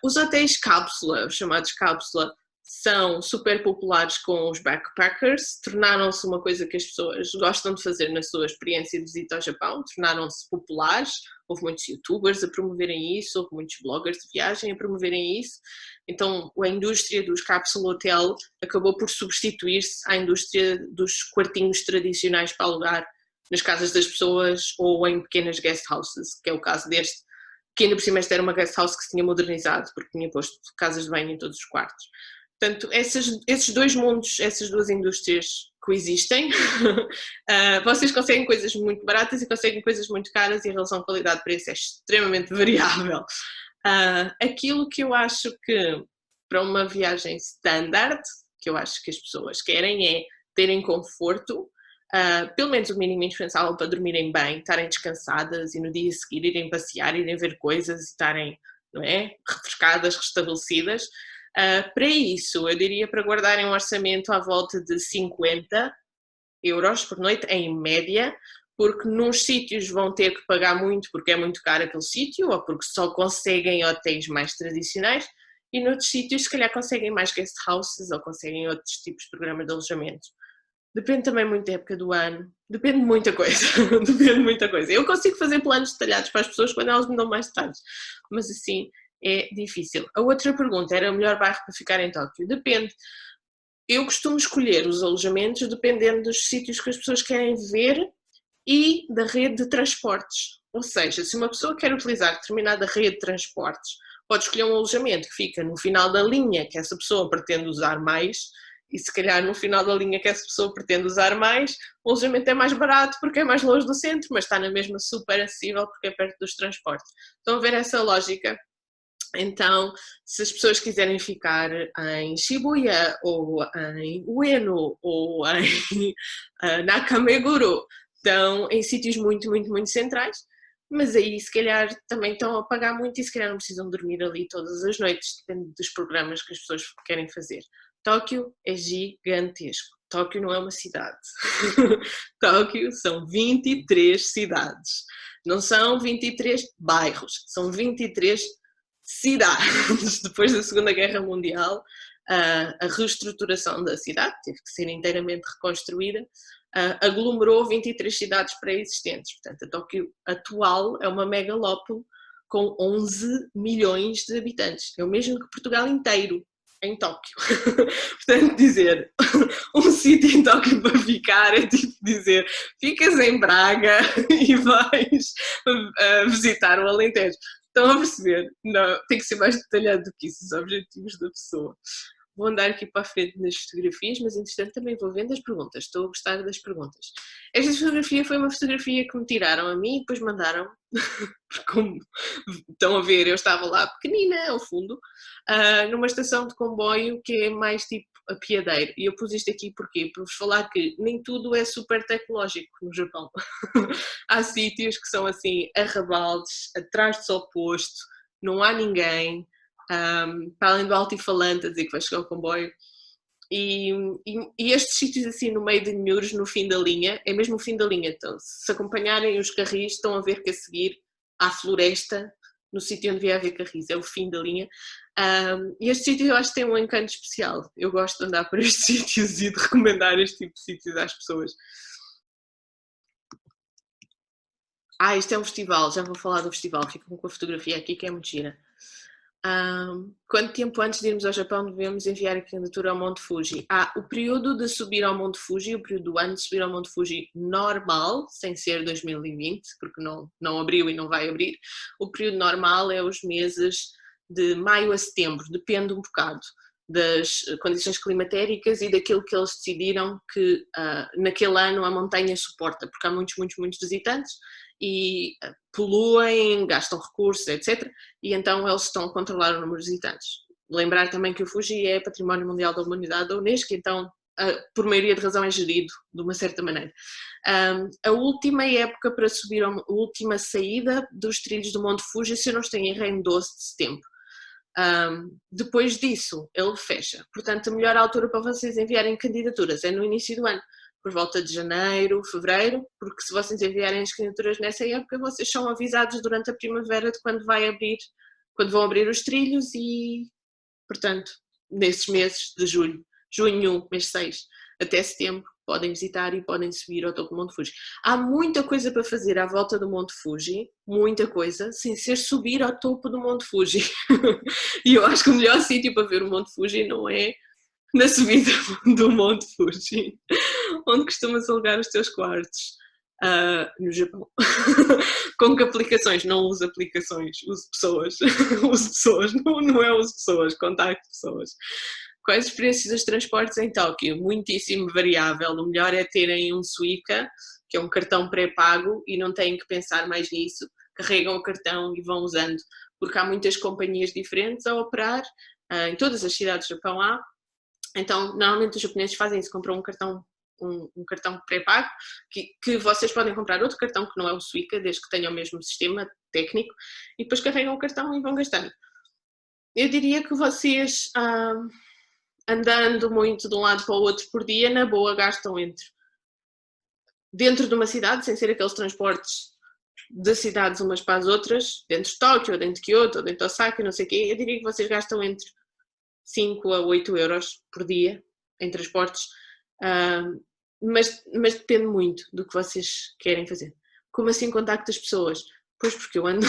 Os hotéis cápsula, chamados cápsula, são super populares com os backpackers, tornaram-se uma coisa que as pessoas gostam de fazer na sua experiência de visita ao Japão, tornaram-se populares, houve muitos youtubers a promoverem isso, houve muitos bloggers de viagem a promoverem isso, então a indústria dos cápsula hotel acabou por substituir-se à indústria dos quartinhos tradicionais para alugar nas casas das pessoas ou em pequenas guest houses, que é o caso deste, que ainda por cima esta era uma guest house que se tinha modernizado, porque tinha posto casas de banho em todos os quartos. Portanto, esses dois mundos, essas duas indústrias coexistem. Vocês conseguem coisas muito baratas e conseguem coisas muito caras e a relação qualidade-preço é extremamente variável. Aquilo que eu acho que, para uma viagem standard, que eu acho que as pessoas querem é terem conforto, pelo menos o mínimo indispensável para dormirem bem, estarem descansadas e no dia a seguir irem passear, irem ver coisas e estarem, não é, refrescadas, restabelecidas. Para isso, eu diria para guardarem um orçamento à volta de 50 euros por noite, em média, porque nos sítios vão ter que pagar muito porque é muito caro aquele sítio ou porque só conseguem hotéis mais tradicionais e noutros sítios se calhar conseguem mais guest houses ou conseguem outros tipos de programas de alojamento. Depende também muito da época do ano, depende de muita coisa, depende de muita coisa. Eu consigo fazer planos detalhados para as pessoas quando elas me dão mais detalhes, mas assim é difícil. A outra pergunta era o melhor bairro para ficar em Tóquio. Depende. Eu costumo escolher os alojamentos dependendo dos sítios que as pessoas querem ver e da rede de transportes. Ou seja, se uma pessoa quer utilizar determinada rede de transportes, pode escolher um alojamento que fica no final da linha que essa pessoa pretende usar mais E se calhar no final da linha que essa pessoa pretende usar mais, o alojamento é mais barato porque é mais longe do centro, mas está na mesma super acessível porque é perto dos transportes. Estão a ver essa lógica? Então, se as pessoas quiserem ficar em Shibuya, ou em Ueno, ou em Nakameguro, estão em sítios muito, muito, muito centrais, mas aí se calhar também estão a pagar muito e se calhar não precisam dormir ali todas as noites, depende dos programas que as pessoas querem fazer. Tóquio é gigantesco. Tóquio não é uma cidade. Tóquio são 23 cidades. Não são 23 bairros, são 23 cidades. Depois da Segunda Guerra Mundial, a reestruturação da cidade teve que ser inteiramente reconstruída, aglomerou 23 cidades pré-existentes. Portanto, a Tóquio atual é uma megalópole com 11 milhões de habitantes. É o mesmo que Portugal inteiro em Tóquio. Portanto, dizer um sítio em Tóquio para ficar é tipo dizer ficas em Braga e vais visitar o Alentejo. Estão a perceber? Não, tem que ser mais detalhado do que isso, os objetivos da pessoa. Vou andar aqui para a frente nas fotografias, mas entretanto também vou vendo as perguntas. Estou a gostar das perguntas. Esta fotografia foi uma fotografia que me tiraram a mim e depois mandaram. Como estão a ver, eu estava lá pequenina ao fundo, numa estação de comboio que é mais tipo apiadeiro. E eu pus isto aqui porquê? Para vos falar que nem tudo é super tecnológico no Japão. Há sítios que são assim arrabaldes, atrás do sol posto, não há ninguém. Para além do altifalante a dizer que vai chegar o comboio, e estes sítios assim no meio de Nhures, no fim da linha, é mesmo o fim da linha, então se acompanharem os carris estão a ver que a seguir há floresta no sítio onde devia haver carris, é o fim da linha. E este sítio eu acho que tem um encanto especial, eu gosto de andar por estes sítios e de recomendar este tipo de sítios às pessoas. Isto é um festival, já vou falar do festival, fico com a fotografia aqui que é muito gira. Quanto tempo antes de irmos ao Japão devemos enviar a candidatura ao Monte Fuji? O período de subir ao Monte Fuji, o período antes de subir ao Monte Fuji normal, sem ser 2020, porque não abriu e não vai abrir, o período normal é os meses de maio a setembro, depende um bocado das condições climatéricas e daquilo que eles decidiram que naquele ano a montanha suporta, porque há muitos, muitos, muitos visitantes e poluem, gastam recursos, etc. E então eles estão a controlar o número de visitantes. Lembrar também que o Fuji é Património Mundial da Humanidade da Unesco, então por maioria de razão é gerido de uma certa maneira. A última época para subir, a última saída dos trilhos do Monte Fuji, se eu não estou em erro, é em 12 de setembro. Depois disso, ele fecha. Portanto, a melhor altura para vocês enviarem candidaturas é no início do ano, por volta de janeiro, fevereiro, porque se vocês enviarem as candidaturas nessa época, vocês são avisados durante a primavera de quando vão abrir os trilhos e, portanto, nesses meses de julho, junho, mês 6, até setembro, podem visitar e podem subir ao topo do Monte Fuji. Há muita coisa para fazer à volta do Monte Fuji, muita coisa, sem ser subir ao topo do Monte Fuji. E eu acho que o melhor sítio para ver o Monte Fuji não é na subida do Monte Fuji, onde costumas alugar os teus quartos no Japão. Com que aplicações? Não uso aplicações, uso pessoas. Uso pessoas, não é uso pessoas, contacto pessoas. Quais as experiências dos transportes em Tóquio? Muitíssimo variável. O melhor é terem um Suica, que é um cartão pré-pago, e não têm que pensar mais nisso. Carregam o cartão e vão usando, porque há muitas companhias diferentes a operar. Em todas as cidades do Japão há. Então, normalmente os japoneses fazem isso, compram um cartão pré-pago, que vocês podem comprar outro cartão que não é o Suica, desde que tenha o mesmo sistema técnico, e depois carregam o cartão e vão gastando. Eu diria que vocês, andando muito de um lado para o outro por dia, na boa gastam dentro de uma cidade, sem ser aqueles transportes de cidades umas para as outras, dentro de Tóquio, ou dentro de Kyoto, ou dentro de Osaka, não sei o quê, eu diria que vocês gastam entre 5 a 8 euros por dia em transportes, mas depende muito do que vocês querem fazer. Como assim contacto as pessoas? Pois porque eu ando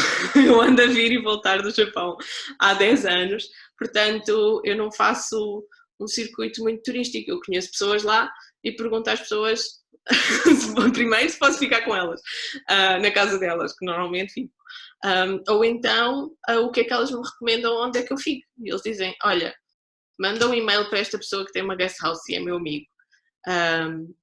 a vir e voltar do Japão há 10 anos, portanto eu não faço um circuito muito turístico, eu conheço pessoas lá e pergunto às pessoas primeiro se posso ficar com elas, na casa delas, que normalmente fico. Ou então, o que é que elas me recomendam, onde é que eu fico? E eles dizem, olha, manda um e-mail para esta pessoa que tem uma guest house e é meu amigo.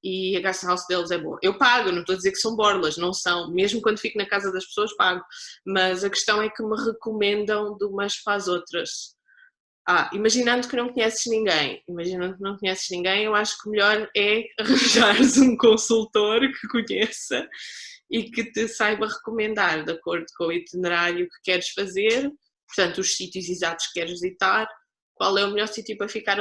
E a guest house deles é boa. Eu pago, não estou a dizer que são borlas, não são, mesmo quando fico na casa das pessoas pago, mas a questão é que me recomendam de umas para as outras. Imaginando que não conheces ninguém, eu acho que o melhor é arranjares um consultor que conheça e que te saiba recomendar de acordo com o itinerário que queres fazer, portanto os sítios exatos que queres visitar, qual é o melhor sítio para ficar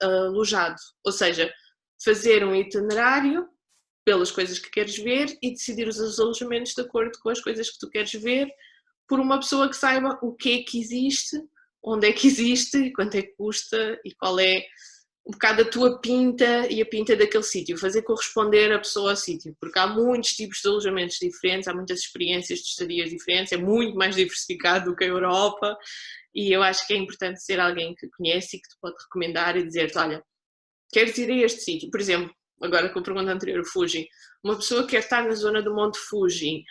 alojado, ou seja, fazer um itinerário pelas coisas que queres ver e decidir os alojamentos de acordo com as coisas que tu queres ver, por uma pessoa que saiba o que é que existe, onde é que existe, quanto é que custa e qual é um bocado a tua pinta e a pinta daquele sítio, fazer corresponder a pessoa ao sítio, porque há muitos tipos de alojamentos diferentes, há muitas experiências de estadias diferentes, é muito mais diversificado do que a Europa e eu acho que é importante ser alguém que conhece e que te pode recomendar e dizer-te, olha, queres ir a este sítio? Por exemplo, agora com a pergunta anterior, o Fuji, uma pessoa quer estar na zona do Monte Fuji,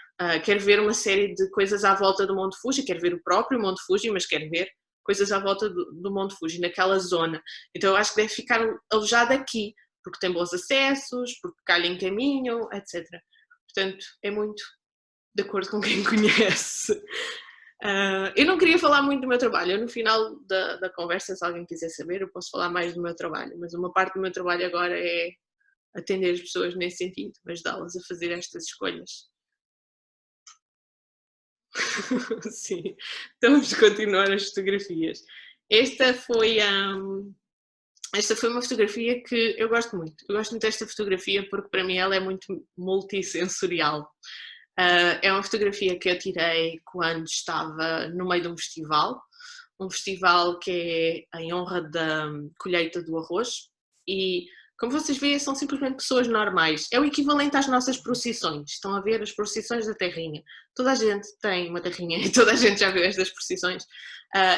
quer ver uma série de coisas à volta do Monte Fuji, quer ver o próprio Monte Fuji, mas quer ver coisas à volta do Monte Fuji, naquela zona. Então eu acho que deve ficar alojado aqui, porque tem bons acessos, porque calha em caminho, etc. Portanto, é muito de acordo com quem conhece. Eu não queria falar muito do meu trabalho. Eu, no final da conversa, se alguém quiser saber, eu posso falar mais do meu trabalho. Mas uma parte do meu trabalho agora é atender as pessoas nesse sentido, ajudá-las a fazer estas escolhas. Sim, então vamos continuar as fotografias. Esta foi uma fotografia que eu gosto muito. Eu gosto muito desta fotografia porque para mim ela é muito multissensorial. É uma fotografia que eu tirei quando estava no meio de um festival que é em honra da colheita do arroz e, como vocês veem, são simplesmente pessoas normais. É o equivalente às nossas procissões. Estão a ver as procissões da terrinha. Toda a gente tem uma terrinha e toda a gente já viu estas procissões,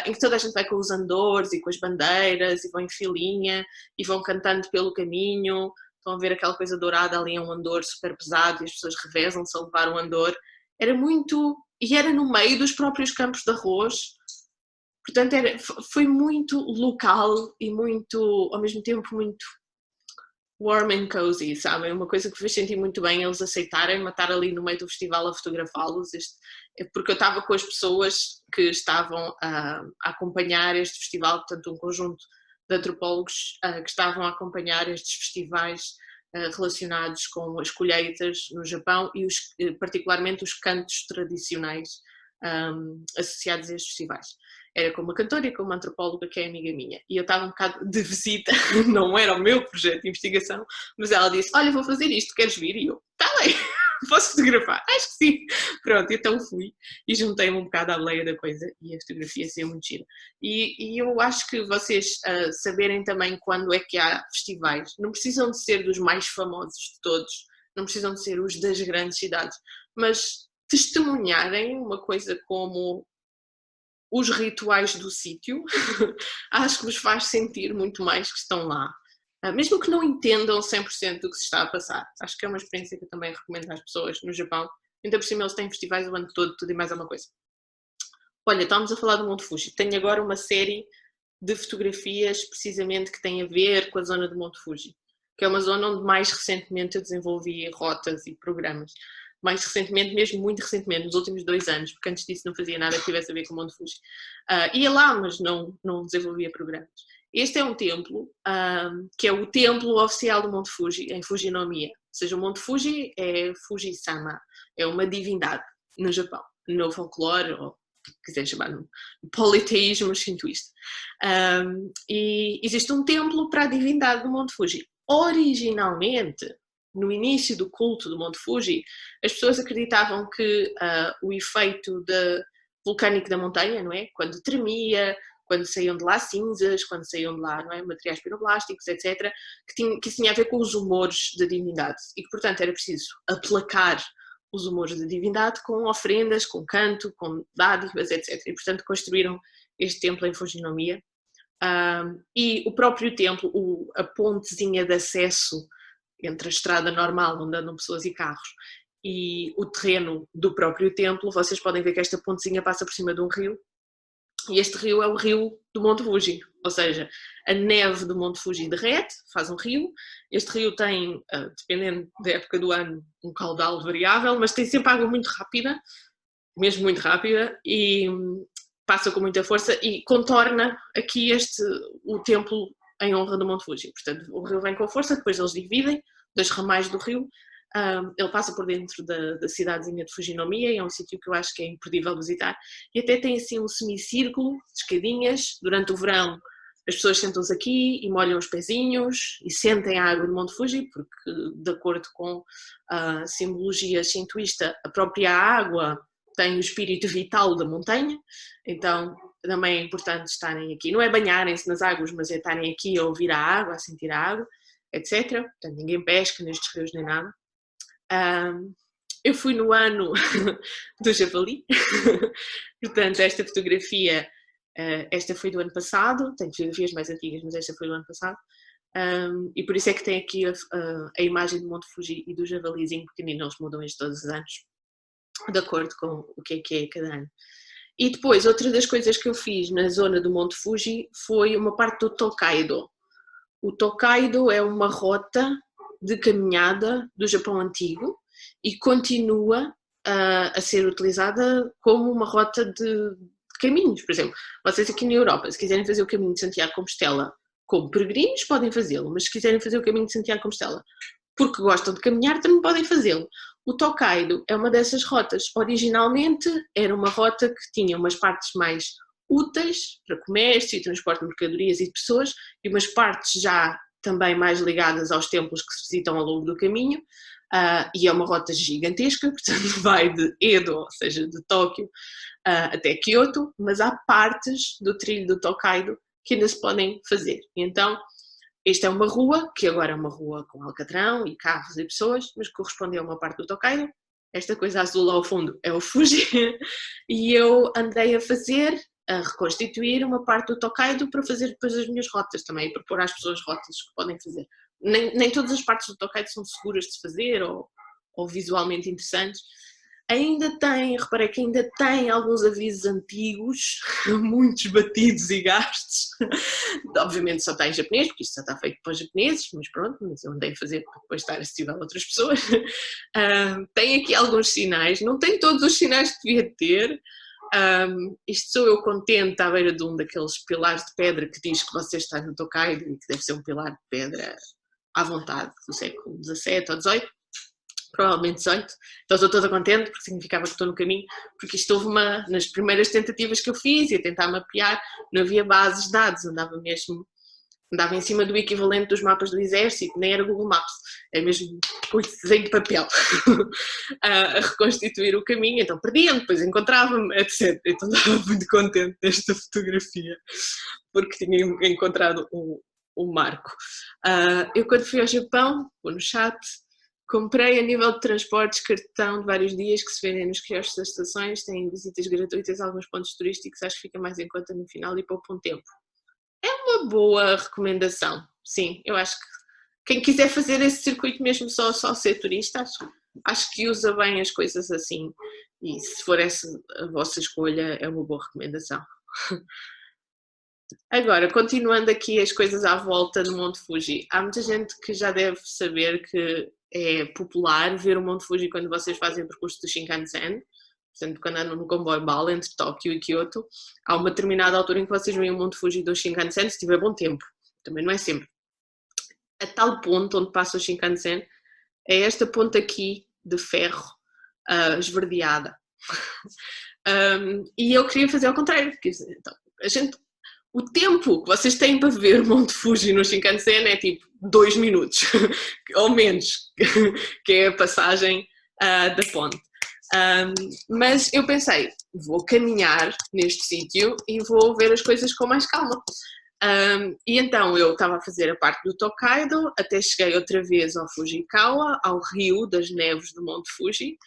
em que toda a gente vai com os andores e com as bandeiras e vão em filinha e vão cantando pelo caminho. Estão a ver aquela coisa dourada ali, um andor super pesado e as pessoas revezam-se a levar um andor. Era no meio dos próprios campos de arroz. Portanto, foi muito local e muito, ao mesmo tempo, muito warm and cozy, sabem? Uma coisa que fez sentir muito bem eles aceitarem estar ali no meio do festival a fotografá-los, porque eu estava com as pessoas que estavam a acompanhar este festival, portanto um conjunto de antropólogos que estavam a acompanhar estes festivais relacionados com as colheitas no Japão e particularmente os cantos tradicionais associados a estes festivais. Era com uma cantora e com uma antropóloga que é amiga minha. E eu estava um bocado de visita, não era o meu projeto de investigação, mas ela disse, olha, vou fazer isto, queres vir? E eu, tá bem, posso fotografar? Acho que sim. Pronto, então fui e juntei-me um bocado à boleia da coisa e a fotografia saiu muito gira. E eu acho que vocês saberem também quando é que há festivais, não precisam de ser dos mais famosos de todos, não precisam de ser os das grandes cidades, mas testemunharem uma coisa como os rituais do sítio, acho que vos faz sentir muito mais que estão lá. Mesmo que não entendam 100% do que se está a passar. Acho que é uma experiência que eu também recomendo às pessoas no Japão. Ainda por cima eles têm festivais o ano todo, tudo e mais alguma coisa. Olha, estamos a falar do Monte Fuji. Tenho agora uma série de fotografias precisamente que têm a ver com a zona do Monte Fuji, que é uma zona onde mais recentemente eu desenvolvi rotas e programas. Mais recentemente, mesmo muito recentemente, nos últimos 2 anos, porque antes disso não fazia nada que tivesse a ver com o Monte Fuji. Ia lá, mas não desenvolvia programas. Este é um templo, que é o templo oficial do Monte Fuji, em Fujinomiya. Ou seja, o Monte Fuji é Fuji-sama, é uma divindade no Japão, no folclore, ou quiser chamar no politeísmo shintoísta. E existe um templo para a divindade do Monte Fuji. Originalmente, no início do culto do Monte Fuji, as pessoas acreditavam que o efeito vulcânico da montanha, não é? Quando tremia, quando saíam de lá cinzas, quando saíam de lá, não é? Materiais piroblásticos, etc., que isso tinha a ver com os humores da divindade e que, portanto, era preciso aplacar os humores da divindade com ofrendas, com canto, com dádivas, etc. E, portanto, construíram este templo em Fujinomiya. E o próprio templo, a pontezinha de acesso entre a estrada normal, onde andam pessoas e carros, e o terreno do próprio templo, vocês podem ver que esta pontezinha passa por cima de um rio, E este rio é o rio do Monte Fuji, ou seja, a neve do Monte Fuji derrete, faz um rio. Este rio tem, dependendo da época do ano, um caudal variável, mas tem sempre água muito rápida, mesmo muito rápida, e passa com muita força e contorna aqui o templo em honra do Monte Fuji. Portanto, o rio vem com força, depois eles dividem, 2 ramais do rio. Ele passa por dentro da cidadezinha de Fujinomiya e é um sítio que eu acho que é imperdível visitar. E até tem assim um semicírculo de escadinhas. Durante o verão as pessoas sentam-se aqui e molham os pezinhos e sentem a água do Monte Fuji, porque de acordo com a simbologia shintoísta, a própria água tem o espírito vital da montanha, então também é importante estarem aqui. Não é banharem-se nas águas, mas é estarem aqui a ouvir a água, a sentir a água, etc. Portanto, ninguém pesca nestes rios nem nada. Eu fui no ano do javali, portanto esta fotografia, esta foi do ano passado, tenho fotografias mais antigas, mas esta foi do ano passado, e por isso é que tem aqui a imagem do Monte Fuji e do javalizinho pequenino. Eles mudam isto todos os anos, de acordo com o que é cada ano. E depois, outra das coisas que eu fiz na zona do Monte Fuji foi uma parte do Tokaido. O Tokaido é uma rota de caminhada do Japão antigo e continua a ser utilizada como uma rota de caminhos. Por exemplo, vocês aqui na Europa, se quiserem fazer o caminho de Santiago de Compostela como peregrinos, podem fazê-lo, mas se quiserem fazer o caminho de Santiago de Compostela porque gostam de caminhar, também podem fazê-lo. O Tokaido é uma dessas rotas. Originalmente era uma rota que tinha umas partes mais úteis para comércio e transporte de mercadorias e de pessoas e umas partes já também mais ligadas aos templos que se visitam ao longo do caminho, e é uma rota gigantesca, portanto vai de Edo, ou seja, de Tóquio, até Kyoto, mas há partes do trilho do Tokaido que ainda se podem fazer. Então, esta é uma rua, que agora é uma rua com alcatrão e carros e pessoas, mas corresponde a uma parte do Tokaido. Esta coisa azul ao fundo é o Fuji, e eu andei a reconstituir uma parte do Tokaido para fazer depois as minhas rotas também, e propor às pessoas rotas que podem fazer. Nem todas as partes do Tokaido são seguras de se fazer ou visualmente interessantes. Reparei que ainda tem alguns avisos antigos, muitos batidos e gastos. Obviamente só está em japonês, porque isto já está feito para os japoneses, mas pronto, mas eu andei a fazer para depois estar acessível a outras pessoas. Tem aqui alguns sinais, não tem todos os sinais que devia ter. Isto sou eu contente à beira de um daqueles pilares de pedra que diz que você está no Tokaido e que deve ser um pilar de pedra à vontade do século XVII ou XVIII. Provavelmente 18, então estou toda contente porque significava que estou no caminho, porque isto houve nas primeiras tentativas que eu fiz e a tentar mapear, não havia bases de dados, andava em cima do equivalente dos mapas do exército, nem era Google Maps, é mesmo com desenho de papel a reconstituir o caminho, então perdia-me, depois encontrava-me, etc. Então estava muito contente desta fotografia, porque tinha encontrado o marco. Eu quando fui ao Japão, vou no chat, comprei a nível de transportes cartão de vários dias que se vendem nos quiosques das estações, têm visitas gratuitas a alguns pontos turísticos, acho que fica mais em conta no final e poupa um tempo. É uma boa recomendação, sim, eu acho que quem quiser fazer esse circuito mesmo só ser turista, acho que usa bem as coisas assim, e se for essa a vossa escolha é uma boa recomendação. Agora, continuando aqui as coisas à volta do Monte Fuji, há muita gente que já deve saber que é popular ver o Monte Fuji quando vocês fazem o percurso do Shinkansen, portanto, quando andam no comboio bala entre Tóquio e Kyoto, há uma determinada altura em que vocês veem o Monte Fuji do Shinkansen se tiver bom tempo, também não é sempre. A tal ponto onde passa o Shinkansen é esta ponta aqui de ferro esverdeada. E eu queria fazer ao contrário, porque então, o tempo que vocês têm para ver o Monte Fuji no Shinkansen é tipo 2 minutos, ou menos, que é a passagem da ponte. Mas eu pensei, vou caminhar neste sítio e vou ver as coisas com mais calma. E então eu estava a fazer a parte do Tokaido, até cheguei outra vez ao Fujikawa, ao rio das neves do Monte Fuji.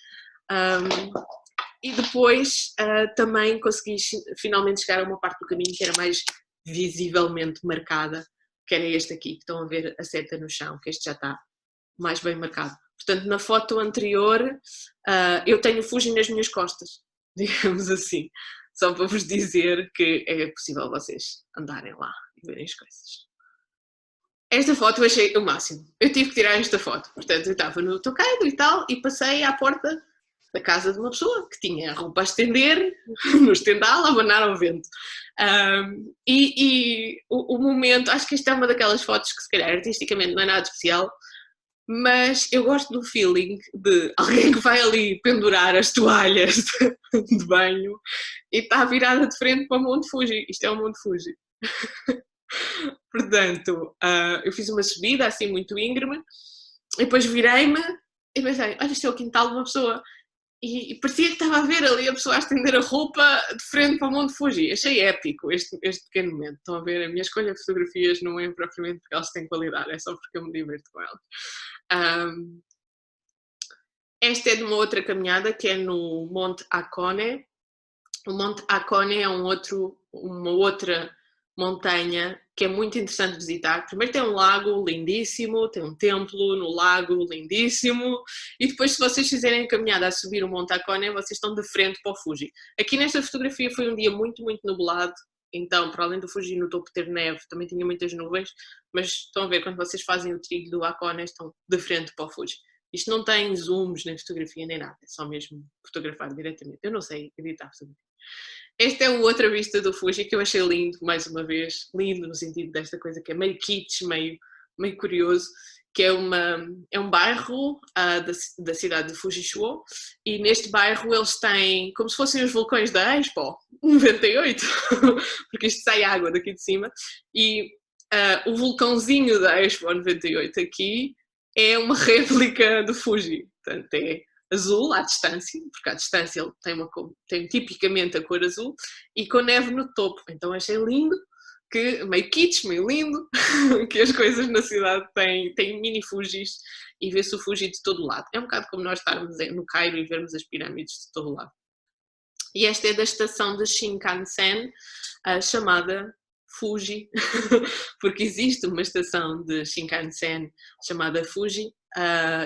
E depois também consegui finalmente chegar a uma parte do caminho que era mais visivelmente marcada, que era este aqui, que estão a ver a seta no chão, que este já está mais bem marcado. Portanto, na foto anterior eu tenho o Fuji nas minhas costas, digamos assim. só para vos dizer que é possível vocês andarem lá e verem as coisas. Esta foto eu achei o máximo. Eu tive que tirar esta foto. Portanto, eu estava no Tokaido e tal, e passei à porta da casa de uma pessoa que tinha a roupa a estender, no estendal, a abanar ao vento. O momento, acho que esta é uma daquelas fotos que se calhar artisticamente não é nada especial, mas eu gosto do feeling de alguém que vai ali pendurar as toalhas de banho e está virada de frente para o Monte Fuji. Isto é o Monte Fuji. Portanto, eu fiz uma subida assim muito íngreme e depois virei-me e pensei, olha, isto é o quintal de uma pessoa. E parecia que estava a ver ali a pessoa a estender a roupa de frente para o Monte Fuji. Achei épico este pequeno momento. Estão a ver, a minha escolha de fotografias não é propriamente porque elas têm qualidade, é só porque eu me diverto com elas. Esta é de uma outra caminhada que é no Monte Hakone. O Monte Hakone é uma outra montanha que é muito interessante visitar. Primeiro tem um lago lindíssimo, tem um templo no lago lindíssimo, e depois, se vocês fizerem a caminhada a subir o Monte Hakone, vocês estão de frente para o Fuji. Aqui nesta fotografia foi um dia muito, muito nublado, então, para além do Fuji no topo ter neve, também tinha muitas nuvens, mas estão a ver, quando vocês fazem o trilho do Hakone, estão de frente para o Fuji. Isto não tem zooms nem fotografia nem nada, é só mesmo fotografar diretamente. Eu não sei editar fotografia. Esta é outra vista do Fuji que eu achei lindo, mais uma vez, lindo no sentido desta coisa que é meio kitsch, meio curioso, que é um bairro da cidade de Fujichuo, e neste bairro eles têm, como se fossem os vulcões da Expo 98, porque isto sai água daqui de cima, e o vulcãozinho da Expo 98 aqui é uma réplica do Fuji, portanto é azul à distância, porque à distância ele tem tipicamente a cor azul, e com neve no topo. Então achei lindo, que meio kitsch, meio lindo, que as coisas na cidade têm mini Fujis e vê-se o Fuji de todo lado. É um bocado como nós estarmos no Cairo e vermos as pirâmides de todo lado. E esta é da estação de Shinkansen, chamada Fuji, porque existe uma estação de Shinkansen chamada Fuji.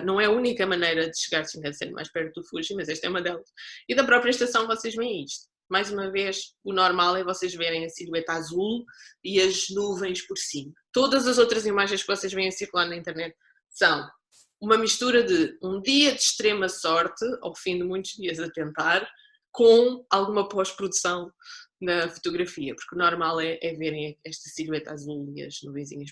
Não é a única maneira de chegar de Shinkansen mais perto do Fuji, mas esta é uma delas. E da própria estação vocês veem isto. Mais uma vez, o normal é vocês verem a silhueta azul e as nuvens por cima. Todas as outras imagens que vocês veem circular na internet são uma mistura de um dia de extrema sorte, ao fim de muitos dias a tentar, com alguma pós-produção na fotografia, porque o normal é verem esta silhueta azul e as nuvenzinhas por